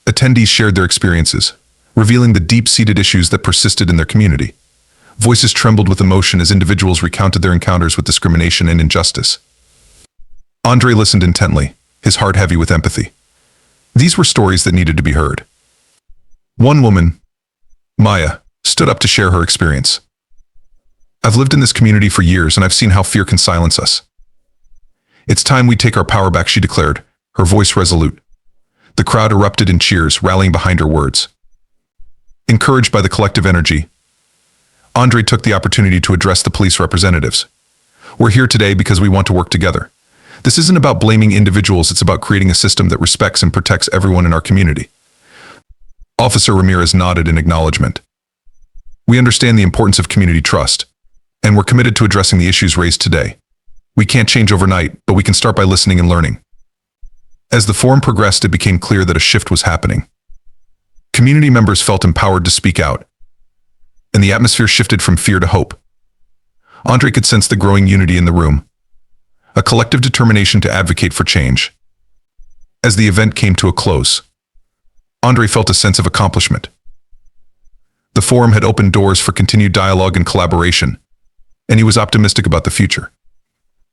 attendees shared their experiences, revealing the deep-seated issues that persisted in their community. Voices trembled with emotion as individuals recounted their encounters with discrimination and injustice. Andre listened intently, his heart heavy with empathy. These were stories that needed to be heard. One woman, Maya, stood up to share her experience. "I've lived in this community for years and I've seen how fear can silence us. It's time we take our power back," she declared, her voice resolute. The crowd erupted in cheers, rallying behind her words. Encouraged by the collective energy, Andre took the opportunity to address the police representatives. "We're here today because we want to work together. This isn't about blaming individuals, it's about creating a system that respects and protects everyone in our community." Officer Ramirez nodded in acknowledgement. "We understand the importance of community trust, and we're committed to addressing the issues raised today. We can't change overnight, but we can start by listening and learning." As the forum progressed, it became clear that a shift was happening. Community members felt empowered to speak out, and the atmosphere shifted from fear to hope. Andre could sense the growing unity in the room, a collective determination to advocate for change. As the event came to a close, Andre felt a sense of accomplishment. The forum had opened doors for continued dialogue and collaboration, and he was optimistic about the future.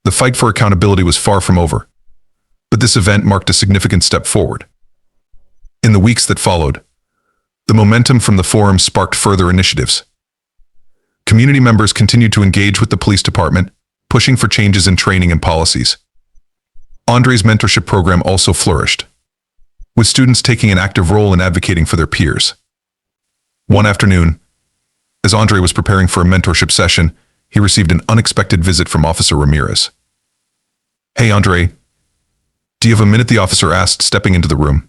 The fight for accountability was far from over, but this event marked a significant step forward. In the weeks that followed, the momentum from the forum sparked further initiatives. Community members continued to engage with the police department, pushing for changes in training and policies. Andre's mentorship program also flourished, with students taking an active role in advocating for their peers. One afternoon, as Andre was preparing for a mentorship session, he received an unexpected visit from Officer Ramirez. "Hey, Andre, do you have a minute?" the officer asked, stepping into the room.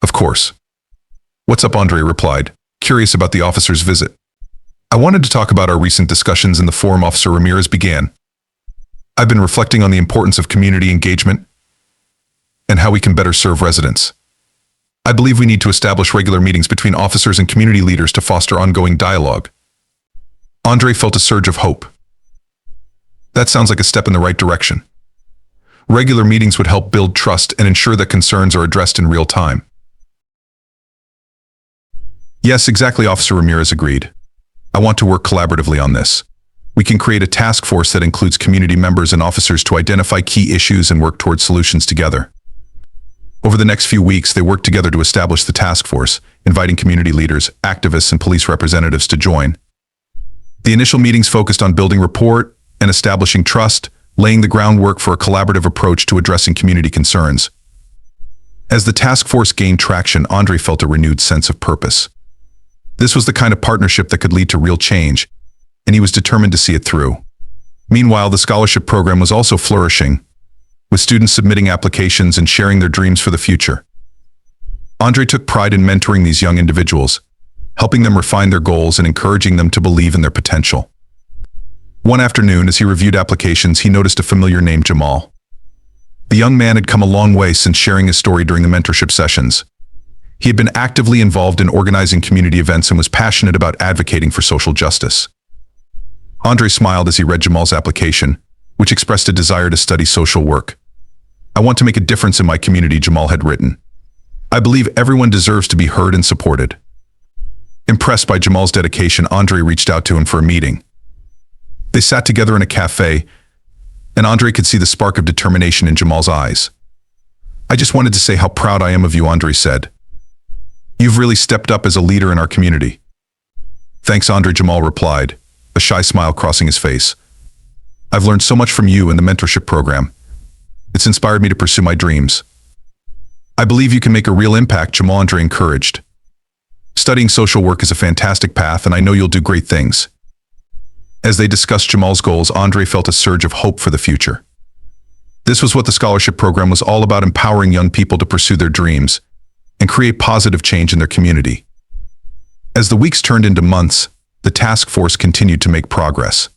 "Of course." "What's up?" Andre replied, curious about the officer's visit. "I wanted to talk about our recent discussions in the forum," Officer Ramirez began. "I've been reflecting on the importance of community engagement and how we can better serve residents. I believe we need to establish regular meetings between officers and community leaders to foster ongoing dialogue." Andre felt a surge of hope. That sounds like a step in the right direction. Regular meetings would help build trust and ensure that concerns are addressed in real time. "Yes, exactly," Officer Ramirez agreed. "I want to work collaboratively on this. We can create a task force that includes community members and officers to identify key issues and work towards solutions together." Over the next few weeks, they worked together to establish the task force, inviting community leaders, activists, and police representatives to join. The initial meetings focused on building rapport and establishing trust, laying the groundwork for a collaborative approach to addressing community concerns. As the task force gained traction, Andre felt a renewed sense of purpose. This was the kind of partnership that could lead to real change, and he was determined to see it through. Meanwhile, the scholarship program was also flourishing, with students submitting applications and sharing their dreams for the future. Andre took pride in mentoring these young individuals, helping them refine their goals and encouraging them to believe in their potential. One afternoon, as he reviewed applications, he noticed a familiar name: Jamal. The young man had come a long way since sharing his story during the mentorship sessions. He had been actively involved in organizing community events and was passionate about advocating for social justice. Andre smiled as he read Jamal's application, which expressed a desire to study social work. "I want to make a difference in my community," Jamal had written. "I believe everyone deserves to be heard and supported." Impressed by Jamal's dedication, Andre reached out to him for a meeting. They sat together in a cafe, and Andre could see the spark of determination in Jamal's eyes. "I just wanted to say how proud I am of you," Andre said. "You've really stepped up as a leader in our community." "Thanks, Andre," Jamal replied, a shy smile crossing his face. "I've learned so much from you and the mentorship program. It's inspired me to pursue my dreams." "I believe you can make a real impact," Jamal, Andre encouraged. "Studying social work is a fantastic path, and I know you'll do great things." As they discussed Jamal's goals, Andre felt a surge of hope for the future. This was what the scholarship program was all about: empowering young people to pursue their dreams and create positive change in their community. As the weeks turned into months, the task force continued to make progress.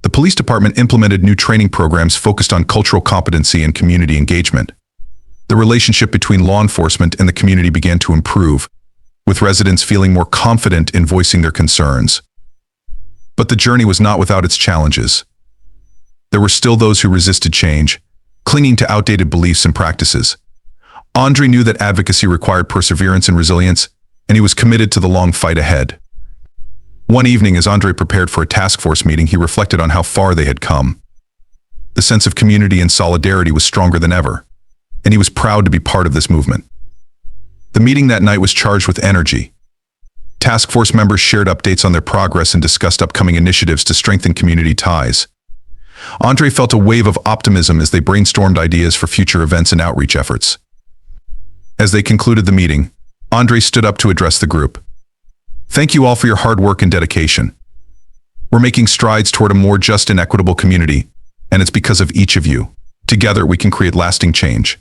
The police department implemented new training programs focused on cultural competency and community engagement. The relationship between law enforcement and the community began to improve, with residents feeling more confident in voicing their concerns. But the journey was not without its challenges. There were still those who resisted change, clinging to outdated beliefs and practices. Andre knew that advocacy required perseverance and resilience, and he was committed to the long fight ahead. One evening, as Andre prepared for a task force meeting, he reflected on how far they had come. The sense of community and solidarity was stronger than ever, and he was proud to be part of this movement. The meeting that night was charged with energy. Task force members shared updates on their progress and discussed upcoming initiatives to strengthen community ties. Andre felt a wave of optimism as they brainstormed ideas for future events and outreach efforts. As they concluded the meeting, Andre stood up to address the group. "Thank you all for your hard work and dedication. We're making strides toward a more just and equitable community, and it's because of each of you. Together, we can create lasting change."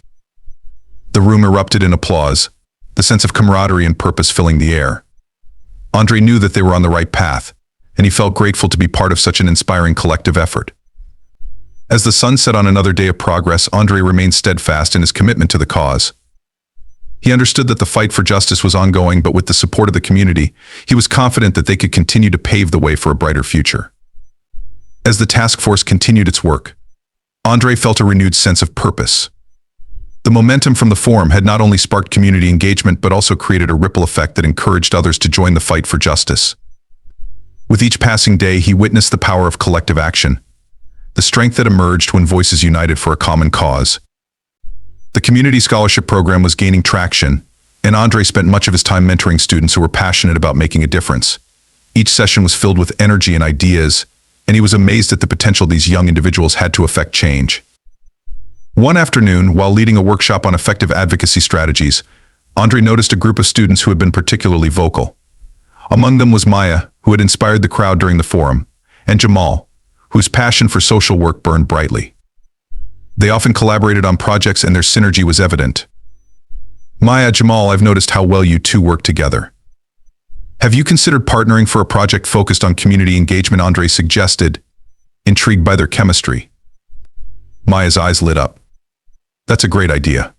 The room erupted in applause, the sense of camaraderie and purpose filling the air. Andre knew that they were on the right path, and he felt grateful to be part of such an inspiring collective effort. As the sun set on another day of progress, Andre remained steadfast in his commitment to the cause. He understood that the fight for justice was ongoing, but with the support of the community, he was confident that they could continue to pave the way for a brighter future. As the task force continued its work, Andre felt a renewed sense of purpose. The momentum from the forum had not only sparked community engagement, but also created a ripple effect that encouraged others to join the fight for justice. With each passing day, he witnessed the power of collective action, the strength that emerged when voices united for a common cause. The community scholarship program was gaining traction, and Andre spent much of his time mentoring students who were passionate about making a difference. Each session was filled with energy and ideas, and he was amazed at the potential these young individuals had to affect change. One afternoon, while leading a workshop on effective advocacy strategies, Andre noticed a group of students who had been particularly vocal. Among them was Maya, who had inspired the crowd during the forum, and Jamal, whose passion for social work burned brightly. They often collaborated on projects and their synergy was evident. Maya, Jamal, I've noticed how well you two work together. Have you considered partnering for a project focused on community engagement? Andre suggested, intrigued by their chemistry. Maya's eyes lit up. That's a great idea.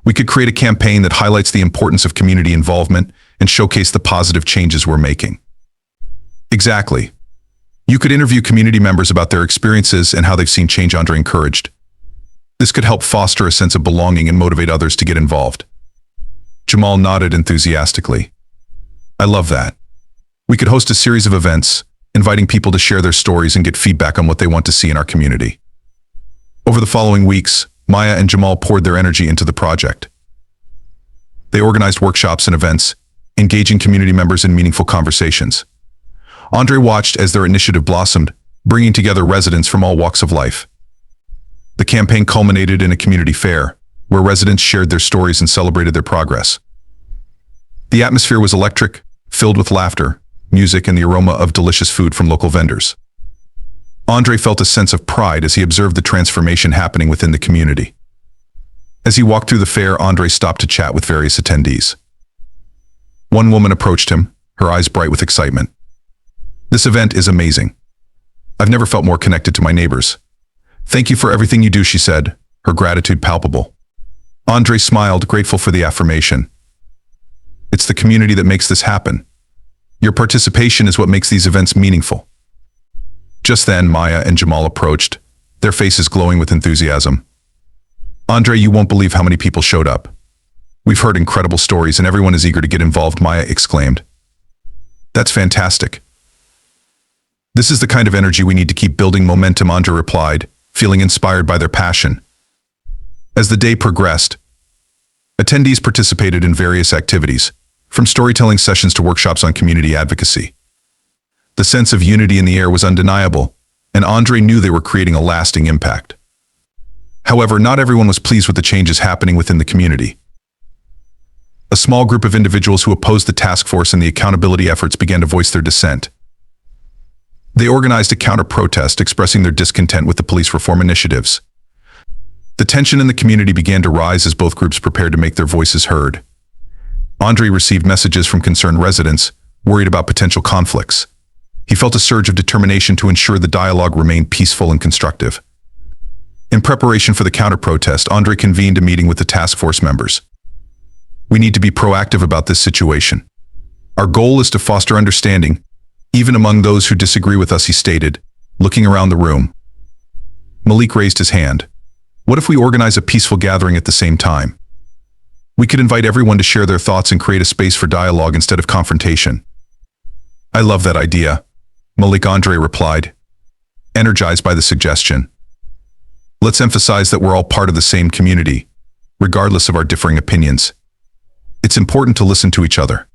We could create a campaign that highlights the importance of community involvement and showcase the positive changes we're making. Exactly. You could interview community members about their experiences and how they've seen change. Andre encouraged. This could help foster a sense of belonging and motivate others to get involved. Jamal nodded enthusiastically. I love that. We could host a series of events, inviting people to share their stories and get feedback on what they want to see in our community. Over the following weeks, Maya and Jamal poured their energy into the project. They organized workshops and events, engaging community members in meaningful conversations. Andre watched as their initiative blossomed, bringing together residents from all walks of life. The campaign culminated in a community fair, where residents shared their stories and celebrated their progress. The atmosphere was electric, filled with laughter, music, and the aroma of delicious food from local vendors. Andre felt a sense of pride as he observed the transformation happening within the community. As he walked through the fair, Andre stopped to chat with various attendees. One woman approached him, her eyes bright with excitement. This event is amazing. I've never felt more connected to my neighbors. Thank you for everything you do, she said, her gratitude palpable. Andre smiled, grateful for the affirmation. It's the community that makes this happen. Your participation is what makes these events meaningful. Just then, Maya and Jamal approached, their faces glowing with enthusiasm. Andre, you won't believe how many people showed up. We've heard incredible stories and everyone is eager to get involved, Maya exclaimed. That's fantastic. This is the kind of energy we need to keep building momentum, Andre replied, feeling inspired by their passion. As the day progressed, attendees participated in various activities, from storytelling sessions to workshops on community advocacy. The sense of unity in the air was undeniable, and Andre knew they were creating a lasting impact. However, not everyone was pleased with the changes happening within the community. A small group of individuals who opposed the task force and the accountability efforts began to voice their dissent. They organized a counter-protest expressing their discontent with the police reform initiatives. The tension in the community began to rise as both groups prepared to make their voices heard. Andre received messages from concerned residents, worried about potential conflicts. He felt a surge of determination to ensure the dialogue remained peaceful and constructive. In preparation for the counter-protest, Andre convened a meeting with the task force members. We need to be proactive about this situation. Our goal is to foster understanding, even among those who disagree with us, he stated, looking around the room. Malik raised his hand. What if we organize a peaceful gathering at the same time? We could invite everyone to share their thoughts and create a space for dialogue instead of confrontation. I love that idea, Malik, Andre replied, energized by the suggestion. Let's emphasize that we're all part of the same community, regardless of our differing opinions. It's important to listen to each other.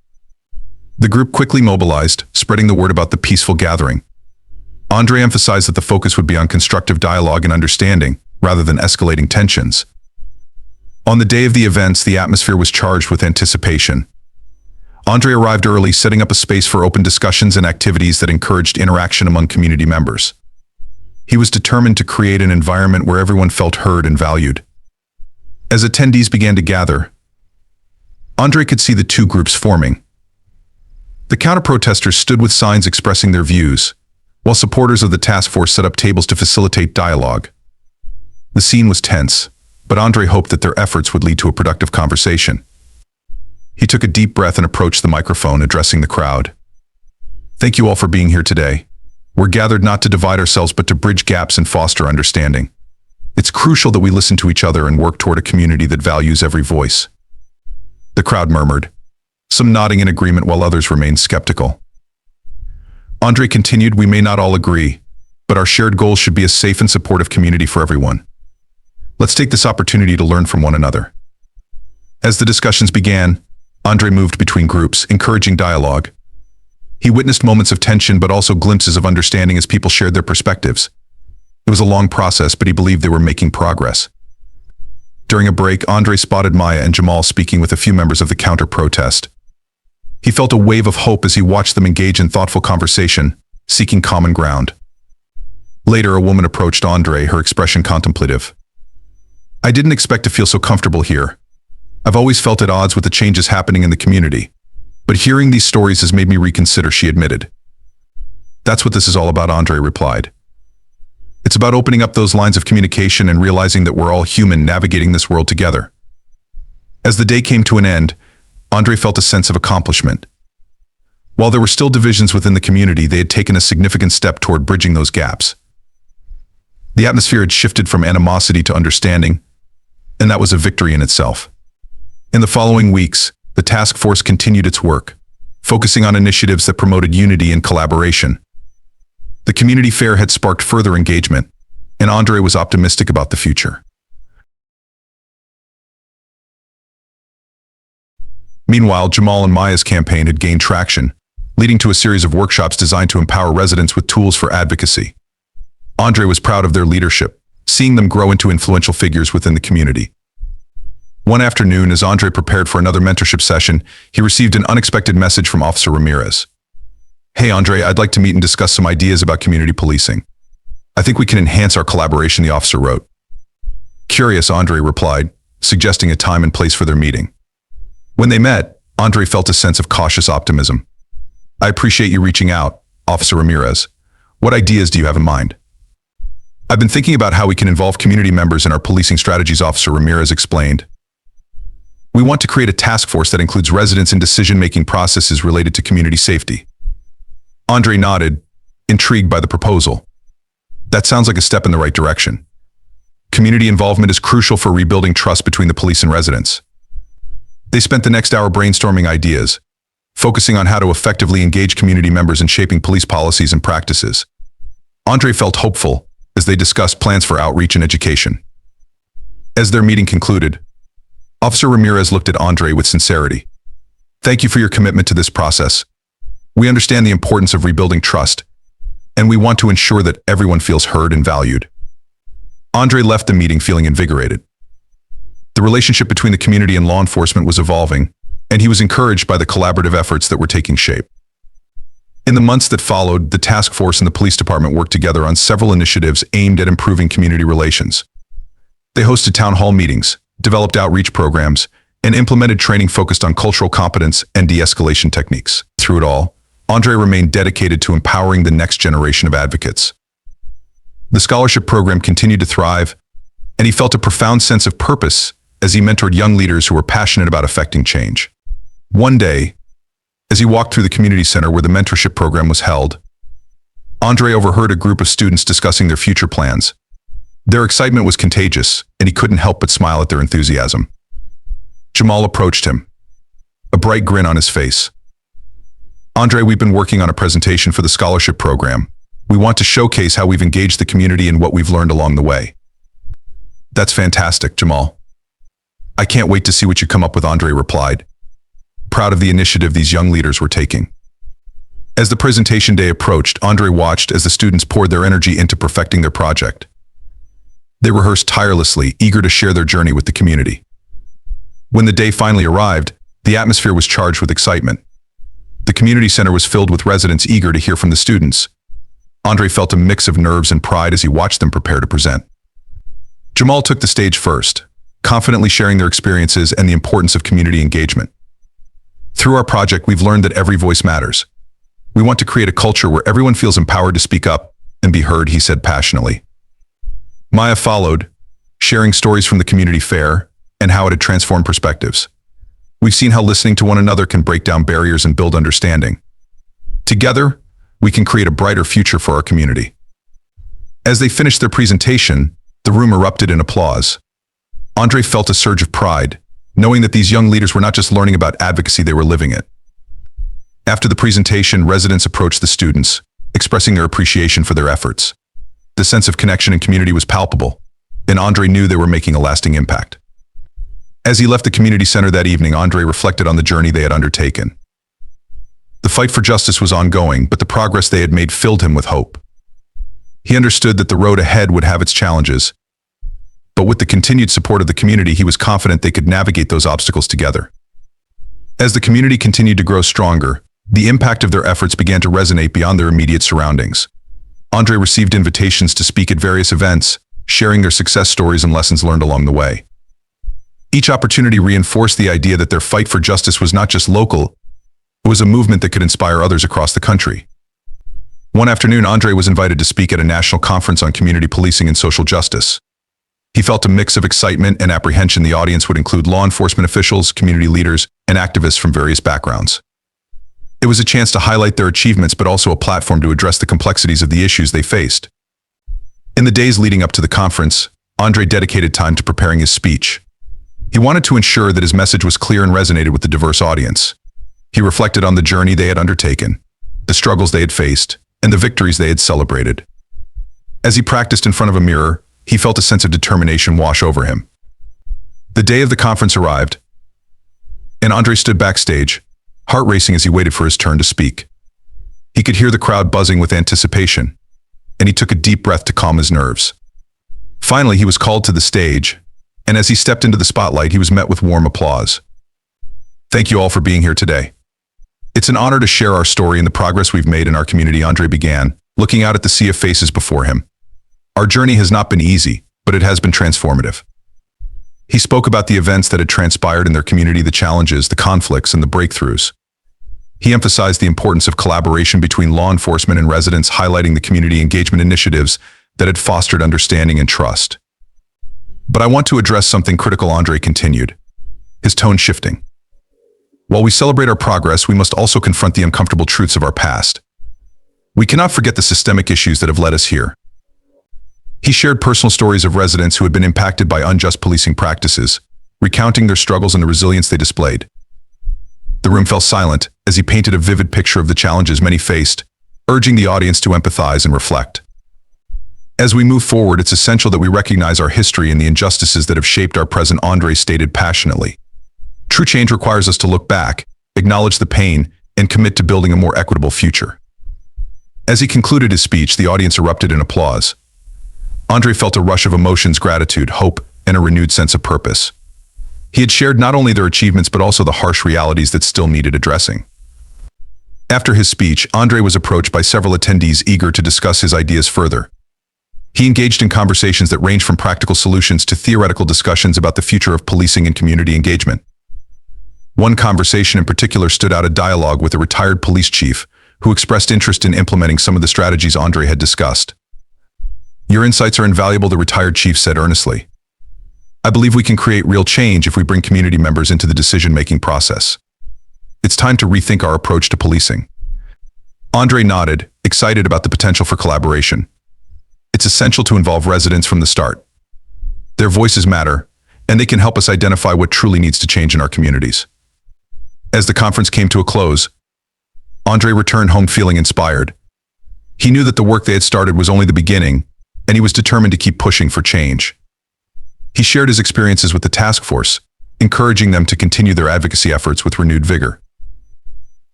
The group quickly mobilized, spreading the word about the peaceful gathering. Andre emphasized that the focus would be on constructive dialogue and understanding, rather than escalating tensions. On the day of the events, the atmosphere was charged with anticipation. Andre arrived early, setting up a space for open discussions and activities that encouraged interaction among community members. He was determined to create an environment where everyone felt heard and valued. As attendees began to gather, Andre could see the two groups forming. The counter-protesters stood with signs expressing their views, while supporters of the task force set up tables to facilitate dialogue. The scene was tense, but Andre hoped that their efforts would lead to a productive conversation. He took a deep breath and approached the microphone, addressing the crowd. Thank you all for being here today. We're gathered not to divide ourselves, but to bridge gaps and foster understanding. It's crucial that we listen to each other and work toward a community that values every voice. The crowd murmured, some nodding in agreement while others remained skeptical. Andre continued, we may not all agree, but our shared goal should be a safe and supportive community for everyone. Let's take this opportunity to learn from one another. As the discussions began, Andre moved between groups, encouraging dialogue. He witnessed moments of tension, but also glimpses of understanding as people shared their perspectives. It was a long process, but he believed they were making progress. During a break, Andre spotted Maya and Jamal speaking with a few members of the counter-protest. He felt a wave of hope as he watched them engage in thoughtful conversation, seeking common ground. Later, a woman approached Andre, her expression contemplative. "I didn't expect to feel so comfortable here. I've always felt at odds with the changes happening in the community. But hearing these stories has made me reconsider," she admitted. "That's what this is all about," Andre replied. "It's about opening up those lines of communication and realizing that we're all human navigating this world together." As the day came to an end, Andre felt a sense of accomplishment. While there were still divisions within the community, they had taken a significant step toward bridging those gaps. The atmosphere had shifted from animosity to understanding, and that was a victory in itself. In the following weeks, the task force continued its work, focusing on initiatives that promoted unity and collaboration. The community fair had sparked further engagement, and Andre was optimistic about the future. Meanwhile, Jamal and Maya's campaign had gained traction, leading to a series of workshops designed to empower residents with tools for advocacy. Andre was proud of their leadership, seeing them grow into influential figures within the community. One afternoon, as Andre prepared for another mentorship session, he received an unexpected message from Officer Ramirez. "Hey Andre, I'd like to meet and discuss some ideas about community policing. I think we can enhance our collaboration," the officer wrote. Curious, Andre replied, suggesting a time and place for their meeting. When they met, Andre felt a sense of cautious optimism. "I appreciate you reaching out, Officer Ramirez. What ideas do you have in mind?" "I've been thinking about how we can involve community members in our policing strategies," Officer Ramirez explained. "We want to create a task force that includes residents in decision-making processes related to community safety." Andre nodded, intrigued by the proposal. "That sounds like a step in the right direction. Community involvement is crucial for rebuilding trust between the police and residents." They spent the next hour brainstorming ideas, focusing on how to effectively engage community members in shaping police policies and practices. Andre felt hopeful as they discussed plans for outreach and education. As their meeting concluded, Officer Ramirez looked at Andre with sincerity. "Thank you for your commitment to this process. We understand the importance of rebuilding trust, and we want to ensure that everyone feels heard and valued." Andre left the meeting feeling invigorated. The relationship between the community and law enforcement was evolving, and he was encouraged by the collaborative efforts that were taking shape. In the months that followed, the task force and the police department worked together on several initiatives aimed at improving community relations. They hosted town hall meetings, developed outreach programs, and implemented training focused on cultural competence and de-escalation techniques. Through it all, Andre remained dedicated to empowering the next generation of advocates. The scholarship program continued to thrive, and he felt a profound sense of purpose as he mentored young leaders who were passionate about affecting change. One day, as he walked through the community center where the mentorship program was held, Andre overheard a group of students discussing their future plans. Their excitement was contagious, and he couldn't help but smile at their enthusiasm. Jamal approached him, a bright grin on his face. "Andre, we've been working on a presentation for the scholarship program. We want to showcase how we've engaged the community and what we've learned along the way." "That's fantastic, Jamal. I can't wait to see what you come up with," Andre replied, proud of the initiative these young leaders were taking. As the presentation day approached, Andre watched as the students poured their energy into perfecting their project. They rehearsed tirelessly, eager to share their journey with the community. When the day finally arrived, the atmosphere was charged with excitement. The community center was filled with residents eager to hear from the students. Andre felt a mix of nerves and pride as he watched them prepare to present. Jamal took the stage first, confidently sharing their experiences and the importance of community engagement. "Through our project, we've learned that every voice matters. We want to create a culture where everyone feels empowered to speak up and be heard," he said passionately. Maya followed, sharing stories from the community fair and how it had transformed perspectives. "We've seen how listening to one another can break down barriers and build understanding. Together, we can create a brighter future for our community." As they finished their presentation, the room erupted in applause. Andre felt a surge of pride, knowing that these young leaders were not just learning about advocacy, they were living it. After the presentation, residents approached the students, expressing their appreciation for their efforts. The sense of connection and community was palpable, and Andre knew they were making a lasting impact. As he left the community center that evening, Andre reflected on the journey they had undertaken. The fight for justice was ongoing, but the progress they had made filled him with hope. He understood that the road ahead would have its challenges, but with the continued support of the community, he was confident they could navigate those obstacles together. As the community continued to grow stronger, the impact of their efforts began to resonate beyond their immediate surroundings. Andre received invitations to speak at various events, sharing their success stories and lessons learned along the way. Each opportunity reinforced the idea that their fight for justice was not just local, it was a movement that could inspire others across the country. One afternoon, Andre was invited to speak at a national conference on community policing and social justice. He felt a mix of excitement and apprehension. The audience would include law enforcement officials, community leaders, and activists from various backgrounds. It was a chance to highlight their achievements, but also a platform to address the complexities of the issues they faced. In the days leading up to the conference, Andre dedicated time to preparing his speech. He wanted to ensure that his message was clear and resonated with the diverse audience. He reflected on the journey they had undertaken, the struggles they had faced, and the victories they had celebrated. As he practiced in front of a mirror, he felt a sense of determination wash over him. The day of the conference arrived, and Andre stood backstage, heart racing as he waited for his turn to speak. He could hear the crowd buzzing with anticipation, and he took a deep breath to calm his nerves. Finally, he was called to the stage, and as he stepped into the spotlight, he was met with warm applause. Thank you all for being here today. It's an honor to share our story and the progress we've made in our community, Andre began, looking out at the sea of faces before him. Our journey has not been easy, but it has been transformative. He spoke about the events that had transpired in their community, the challenges, the conflicts, and the breakthroughs. He emphasized the importance of collaboration between law enforcement and residents, highlighting the community engagement initiatives that had fostered understanding and trust. But I want to address something critical, Andre continued, his tone shifting. While we celebrate our progress, we must also confront the uncomfortable truths of our past. We cannot forget the systemic issues that have led us here. He shared personal stories of residents who had been impacted by unjust policing practices, recounting their struggles and the resilience they displayed. The room fell silent as he painted a vivid picture of the challenges many faced, urging the audience to empathize and reflect. As we move forward, it's essential that we recognize our history and the injustices that have shaped our present, Andre stated passionately. True change requires us to look back, acknowledge the pain, and commit to building a more equitable future. As he concluded his speech, the audience erupted in applause. Andre felt a rush of emotions, gratitude, hope, and a renewed sense of purpose. He had shared not only their achievements but also the harsh realities that still needed addressing. After his speech, Andre was approached by several attendees eager to discuss his ideas further. He engaged in conversations that ranged from practical solutions to theoretical discussions about the future of policing and community engagement. One conversation in particular stood out, a dialogue with a retired police chief who expressed interest in implementing some of the strategies Andre had discussed. "Your insights are invaluable," the retired chief said earnestly. "I believe we can create real change if we bring community members into the decision-making process. It's time to rethink our approach to policing." Andre nodded, excited about the potential for collaboration. It's essential to involve residents from the start. Their voices matter, and they can help us identify what truly needs to change in our communities. As the conference came to a close, Andre returned home feeling inspired. He knew that the work they had started was only the beginning, and he was determined to keep pushing for change. He shared his experiences with the task force, encouraging them to continue their advocacy efforts with renewed vigor.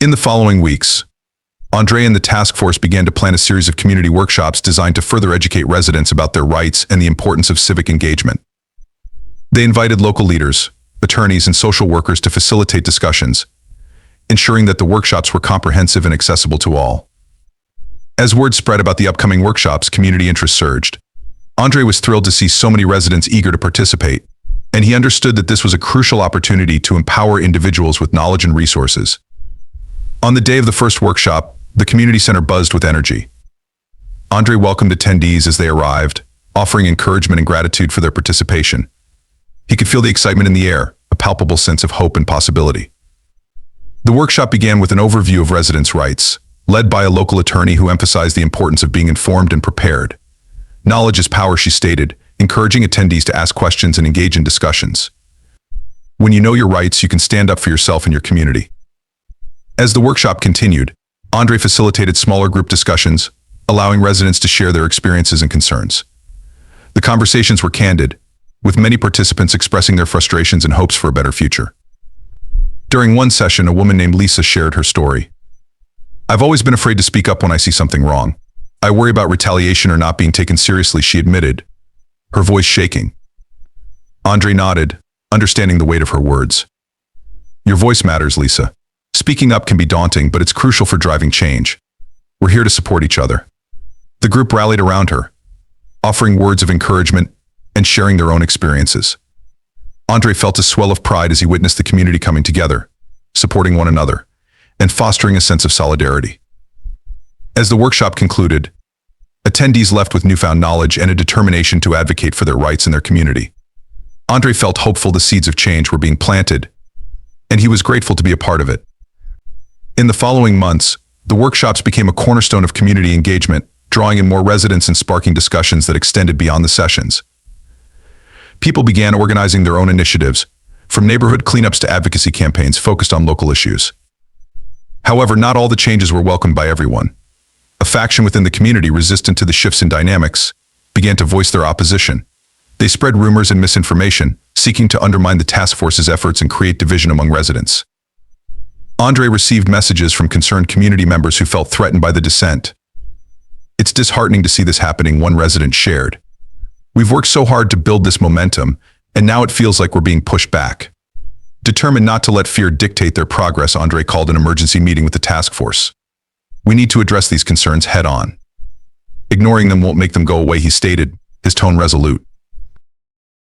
In the following weeks, Andre and the task force began to plan a series of community workshops designed to further educate residents about their rights and the importance of civic engagement. They invited local leaders, attorneys, and social workers to facilitate discussions, ensuring that the workshops were comprehensive and accessible to all. As word spread about the upcoming workshops, community interest surged. Andre was thrilled to see so many residents eager to participate, and he understood that this was a crucial opportunity to empower individuals with knowledge and resources. On the day of the first workshop, the community center buzzed with energy. Andre welcomed attendees as they arrived, offering encouragement and gratitude for their participation. He could feel the excitement in the air, a palpable sense of hope and possibility. The workshop began with an overview of residents' rights, led by a local attorney who emphasized the importance of being informed and prepared. "Knowledge is power," she stated, encouraging attendees to ask questions and engage in discussions. "When you know your rights, you can stand up for yourself and your community." As the workshop continued, Andre facilitated smaller group discussions, allowing residents to share their experiences and concerns. The conversations were candid, with many participants expressing their frustrations and hopes for a better future. During one session, a woman named Lisa shared her story. "I've always been afraid to speak up when I see something wrong. I worry about retaliation or not being taken seriously," she admitted, her voice shaking. Andre nodded, understanding the weight of her words. Your voice matters, Lisa. Speaking up can be daunting, but it's crucial for driving change. We're here to support each other. The group rallied around her, offering words of encouragement and sharing their own experiences. Andre felt a swell of pride as he witnessed the community coming together, supporting one another, and fostering a sense of solidarity. As the workshop concluded, attendees left with newfound knowledge and a determination to advocate for their rights in their community. Andre felt hopeful the seeds of change were being planted, and he was grateful to be a part of it. In the following months, the workshops became a cornerstone of community engagement, drawing in more residents and sparking discussions that extended beyond the sessions. People began organizing their own initiatives, from neighborhood cleanups to advocacy campaigns focused on local issues. However, not all the changes were welcomed by everyone. A faction within the community resistant to the shifts in dynamics began to voice their opposition. They spread rumors and misinformation, seeking to undermine the task force's efforts and create division among residents. Andre received messages from concerned community members who felt threatened by the dissent. It's disheartening to see this happening, one resident shared. We've worked so hard to build this momentum, and now it feels like we're being pushed back. Determined not to let fear dictate their progress, Andre called an emergency meeting with the task force. We need to address these concerns head on. Ignoring them won't make them go away, he stated, his tone resolute.